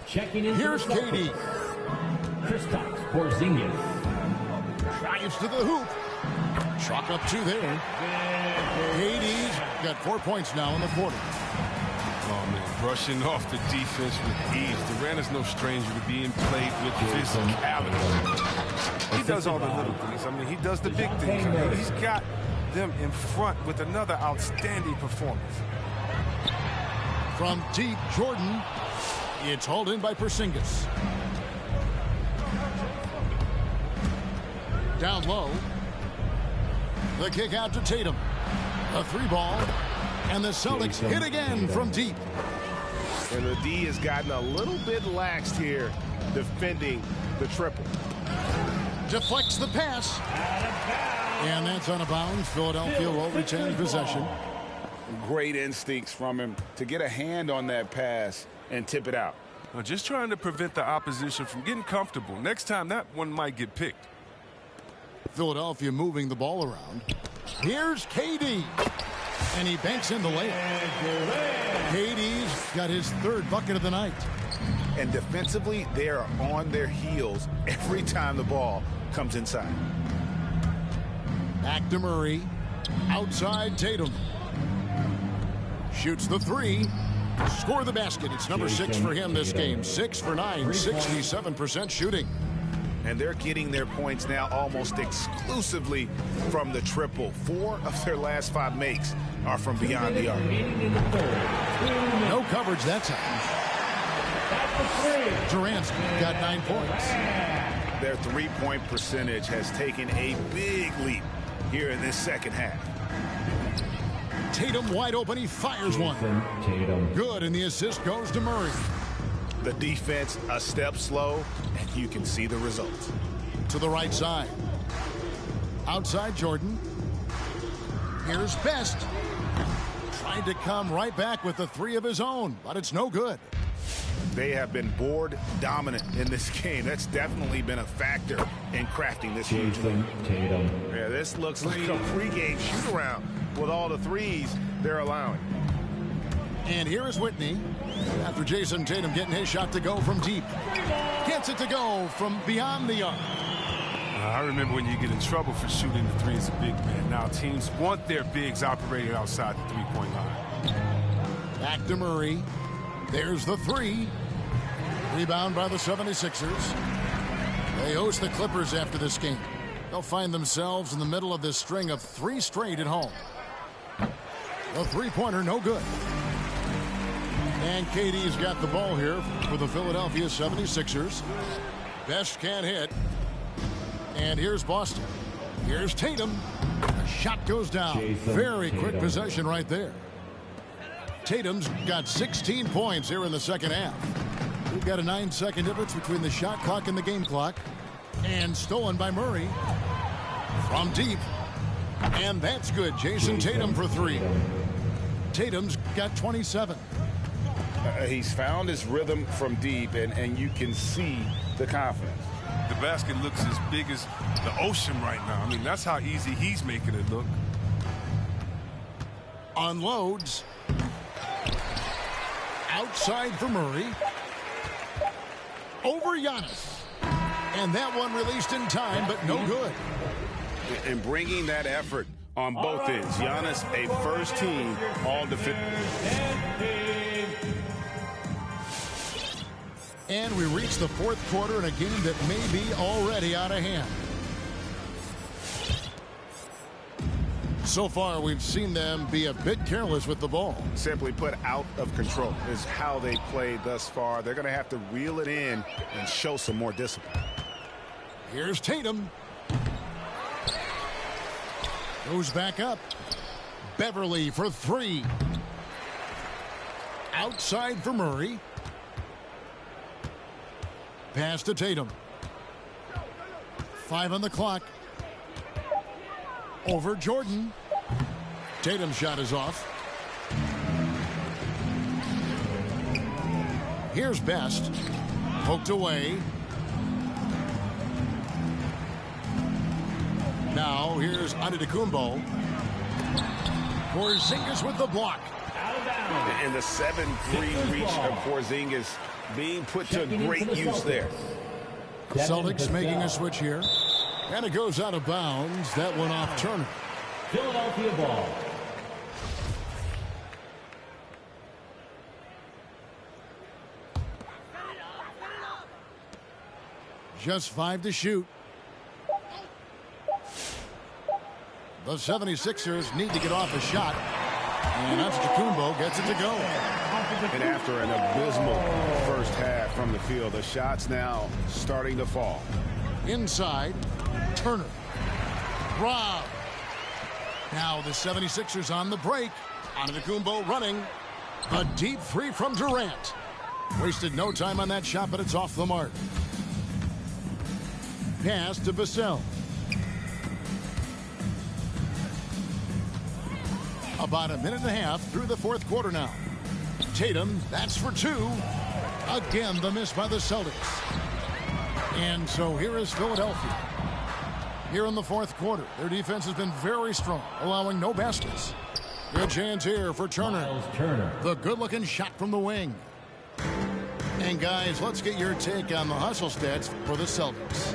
F: Checking in.
A: Here's Katie.
F: Kristaps Porzingis.
A: Drives to the hoop. Chalk up 2 there. Katie's got 4 points now in the quarter.
B: Oh, man, brushing off the defense with ease. Durant is no stranger to being played with physicality. He does all the little things. I mean, he does the big things. I mean, he's got them in front with another outstanding performance.
A: From deep, Jordan. It's hauled in by Porzingis. Down low. The kick out to Tatum. A 3 ball. And the Celtics hit again from deep.
H: And the D has gotten a little bit laxed here defending the triple.
A: Deflects the pass. And that's on a bounce. Philadelphia will retain possession.
C: Great instincts from him to get a hand on that pass and tip it out.
B: Well, just trying to prevent the opposition from getting comfortable. Next time, that one might get picked.
A: Philadelphia moving the ball around. Here's KD. And he banks in the layup. KD's got his 3rd bucket of the night.
C: And defensively, they are on their heels every time the ball comes inside.
A: Back to Murray. Outside Tatum. Shoots the three. Score the basket. It's number 6 for him this game. 6 for 9, 67% shooting.
C: And they're getting their points now almost exclusively from the triple. 4 of their last 5 makes are from beyond the arc.
A: No coverage that time. Durant's got 9 points.
C: Their three-point percentage has taken a big leap here in this second half.
A: Tatum wide open. He fires one. Good, and the assist goes to Murray.
C: The defense a step slow, and you can see the results.
A: To the right side. Outside Jordan. Here's Best. Tried to come right back with the 3 of his own, but it's no good.
C: They have been board dominant in this game. That's definitely been a factor in crafting this huge lead. Yeah, this looks like a pregame shoot-around with all the threes they're allowing.
A: And here is Whitney after Jason Tatum getting his shot to go from deep. Gets it to go from beyond the arc.
B: I remember when you get in trouble for shooting the 3 as a big man. Now teams want their bigs operating outside the three-point line.
A: Back to Murray. There's the 3. Rebound by the 76ers. They host the Clippers after this game. They'll find themselves in the middle of this string of 3 straight at home. The three-pointer, no good. And KD's got the ball here for the Philadelphia 76ers. Best can't hit. And here's Boston. Here's Tatum. The shot goes down. Very quick possession right there. Tatum's got 16 points here in the second half. We've got a 9-second difference between the shot clock and the game clock. And stolen by Murray from deep. And that's good. Jason Tatum for 3. Tatum's got 27.
C: He's found his rhythm from deep, and you can see the confidence.
B: The basket looks as big as the ocean right now. I mean, that's how easy he's making it look.
A: Unloads. Outside for Murray. Over Giannis. And that one released in time, but no good.
C: And bringing that effort on both ends. Giannis, a first-team all-defense.
A: And we reach the fourth quarter in a game that may be already out of hand. So far, we've seen them be a bit careless with the ball.
C: Simply put, out of control is how they played thus far. They're going to have to reel it in and show some more discipline.
A: Here's Tatum. Goes back up. Beverly for 3. Outside for Murray. Pass to Tatum. 5 on the clock. Over Jordan. Tatum's shot is off. Here's Best. Poked away. Now here's Antetokounmpo. Porzingis with the block.
C: And the 7-3 reach of Porzingis being put to great use there.
A: Celtics making a switch here. And it goes out of bounds. That one off Turner.
F: Philadelphia ball.
A: Just 5 to shoot. The 76ers need to get off a shot. And Antetokounmpo gets it to go.
C: And after an abysmal first half from the field, the shots now starting to fall.
A: Inside, Turner. Rob. Now the 76ers on the break. Antetokounmpo running. A deep 3 from Durant. Wasted no time on that shot, but it's off the mark. Pass to Vassell. About a minute and a half through the fourth quarter now. Tatum, that's for 2. Again, the miss by the Celtics. And so here is Philadelphia. Here in the fourth quarter, their defense has been very strong, allowing no baskets. Good chance here for Turner. The good-looking shot from the wing. And guys, let's get your take on the hustle stats for the Celtics.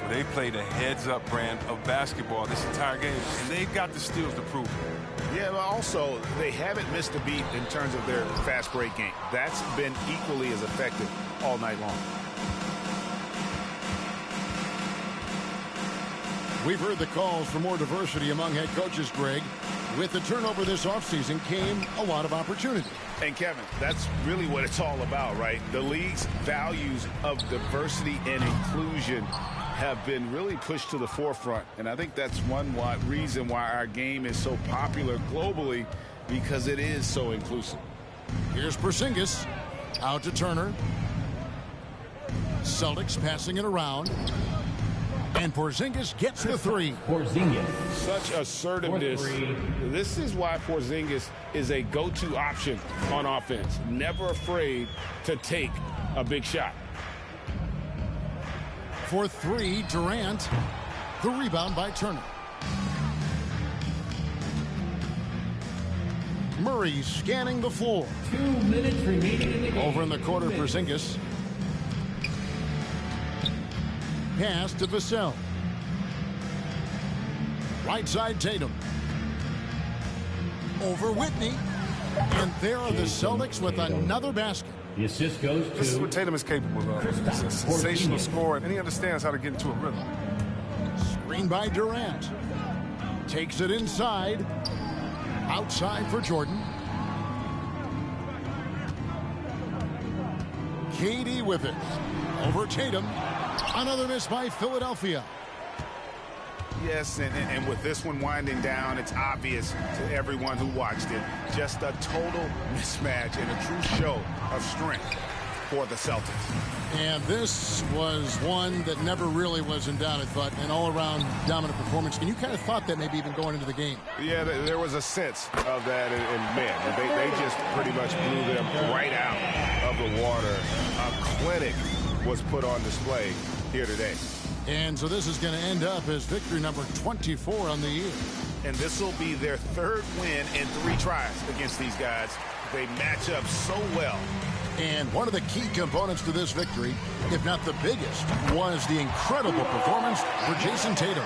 B: They played a heads-up brand of basketball this entire game, and they've got the steals to prove it.
C: Yeah, but also, they haven't missed a beat in terms of their fast break game. That's been equally as effective all night long.
A: We've heard the calls for more diversity among head coaches, Greg. With the turnover this offseason came a lot of opportunity.
C: And Kevin, that's really what it's all about, right? The league's values of diversity and inclusion have been really pushed to the forefront. And I think that's one reason why our game is so popular globally, because it is so inclusive.
A: Here's Porzingis out to Turner. Celtics passing it around. And Porzingis gets the three.
F: Porzingis.
C: Such assertiveness. This is why Porzingis is a go-to option on offense. Never afraid to take a big shot.
A: For three, Durant. The rebound by Turner. Murray scanning the floor.
F: 2 minutes remaining in the game.
A: Over in the corner, Porzingis. Pass to Vassell. Right side, Tatum. Over Whitney. And there are the Celtics with another basket.
F: The assist goes to...
B: This is what Tatum is capable of. He's a sensational scorer, and he understands how to get into a rhythm.
A: Screen by Durant. Takes it inside. Outside for Jordan. KD with it. Over Tatum. Another miss by Philadelphia.
C: Yes, and with this one winding down, it's obvious to everyone who watched it. Just a total mismatch and a true show of strength for the Celtics.
A: And this was one that never really was in doubt, but an all-around dominant performance. And you kind of thought that maybe even going into the game.
C: Yeah, there was a sense of that, and man, they just pretty much blew them right out of the water. A clinic was put on display here today.
A: And so this is going to end up as victory number 24 on the year.
C: And this will be their third win in 3 tries against these guys. They match up so well.
A: And one of the key components to this victory, if not the biggest, was the incredible performance for Jason Tatum.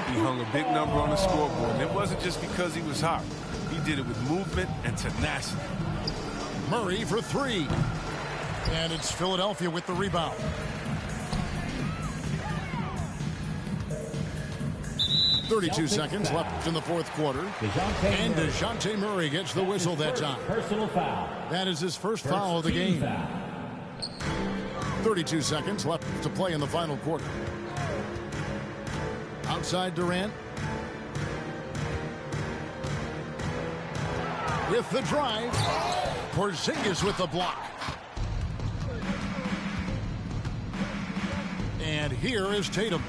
B: He hung a big number on the scoreboard, and it wasn't just because he was hot. He did it with movement and tenacity.
A: Murray for 3. And it's Philadelphia with the rebound. 32 seconds left in the fourth quarter. And DeJounte Murray gets the whistle that time.
F: Personal foul.
A: That is his first foul of the game. 32 seconds left to play in the final quarter. Outside Durant. With the drive. Porzingis with the block. And here is Tatum.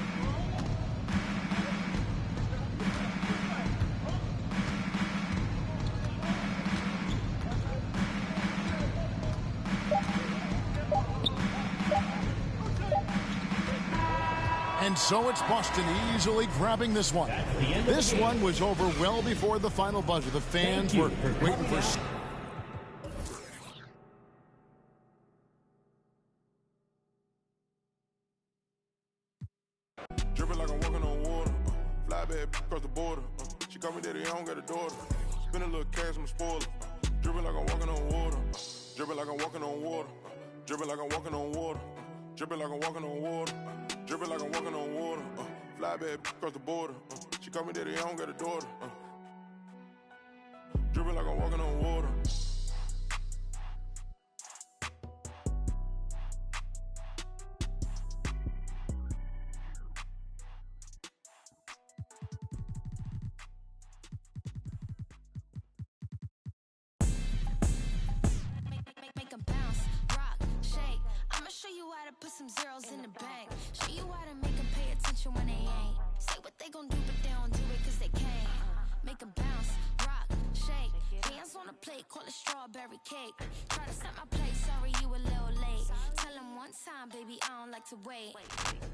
A: And so it's Boston easily grabbing this one. This one was over well before the final buzzer. The fans were waiting for...
K: Dripping like I'm walking on water. Fly bad across the border. She call me daddy, I don't got a daughter. Spend a little cash, I'm a spoiler. Dripping like I'm walking on water. Dripping like I'm walking on water. Dripping like I'm walking on water. Dripping like I'm walking on water. Dripping like I'm walking on water. Fly bad across the border. She call me daddy, I don't got a daughter. Dripping like I'm walking on water.
L: Make a bounce, rock, shake. I'ma show you how to put some zeros in the bank. Show you how to make them pay attention when they ain't. Say what they gon' do, but they don't do it cause they can't. Make a bounce, rock, shake. Hands on the plate, call it strawberry cake. Try to set my place, sorry you a little late. Tell them one time, baby, I don't like to wait.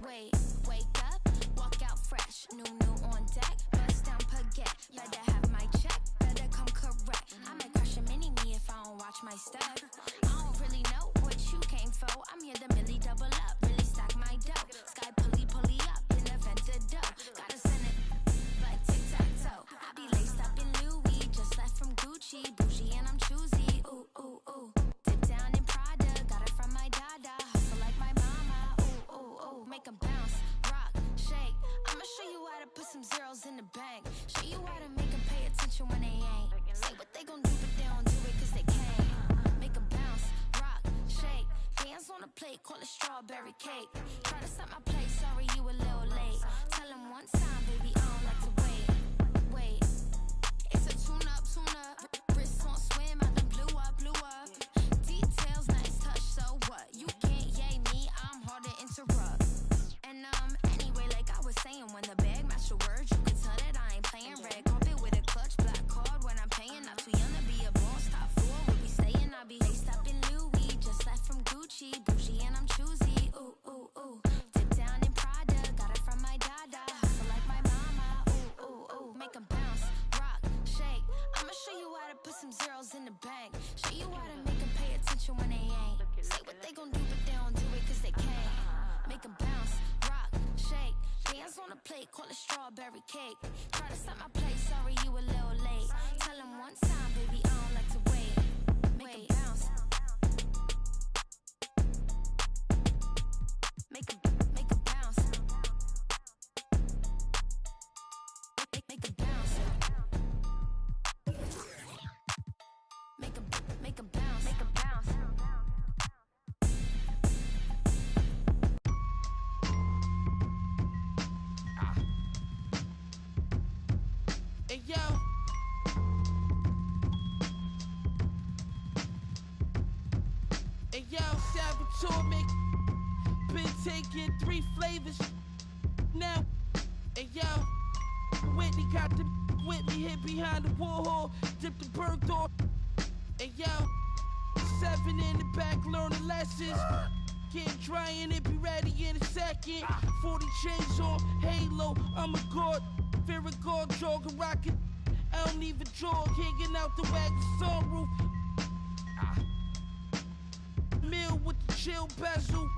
L: Wake up, walk out fresh. New on deck, bust down baguette. Better have my check, better come correct. I might crush a mini-me if I don't watch my step. I don't really know what you came plate, call it strawberry cake. Try to set my place, sorry you a little late. Tell him one time, baby, I don't like to wait. It's a tune-up. Wrist on swim, I done blew up. Details, nice touch, so what? You can't yay me, I'm hard to interrupt. And anyway, like I was saying, when the bag match the words, you can tell that I ain't playing. Red carpet with a clutch, black card when I'm paying. Not too young to be a boss, top floor, we'll be staying. I'll be laced up in Louis, just like from Gucci, bougie and I'm choosy. Ooh. Dip down in Prada, got it from my dada. Hustle like my mama. Ooh. Make 'em bounce, rock, shake. I'ma show you how to put some zeros in the bank. Show you how to make 'em pay attention when they ain't. Say what they gon' do, but they don't do it 'cause they can't. Make 'em bounce, rock, shake. Dance on the plate, call it strawberry cake. Try to set my place, sorry you a little late. Tell him one time, baby, I don't like to wait. Make 'em bounce. Make 'em bounce. Make 'em bounce. Make 'em bounce. Make 'em bounce.
N: Hey yo. Hey yo, Salvatore make been taking 3 flavors now. Hey yo, Whitney got the with me hid behind the Warhol, dipped the bird door. Hey yo, 7 in the back learning lessons. Get dry and it be ready in a second. 40 chains on, halo, I'm a god. Fear a god, jogging, rockin'. I don't even jog, hanging out the wagon sunroof. Meal with the chill bezel.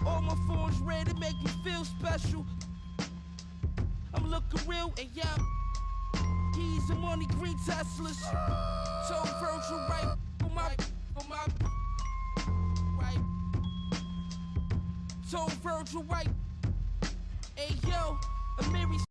N: All my phones ready to make me feel special. I'm looking real, and yeah, keys and money, green Teslas. So virtual right on my right. So virtual right. Hey yo, a Mary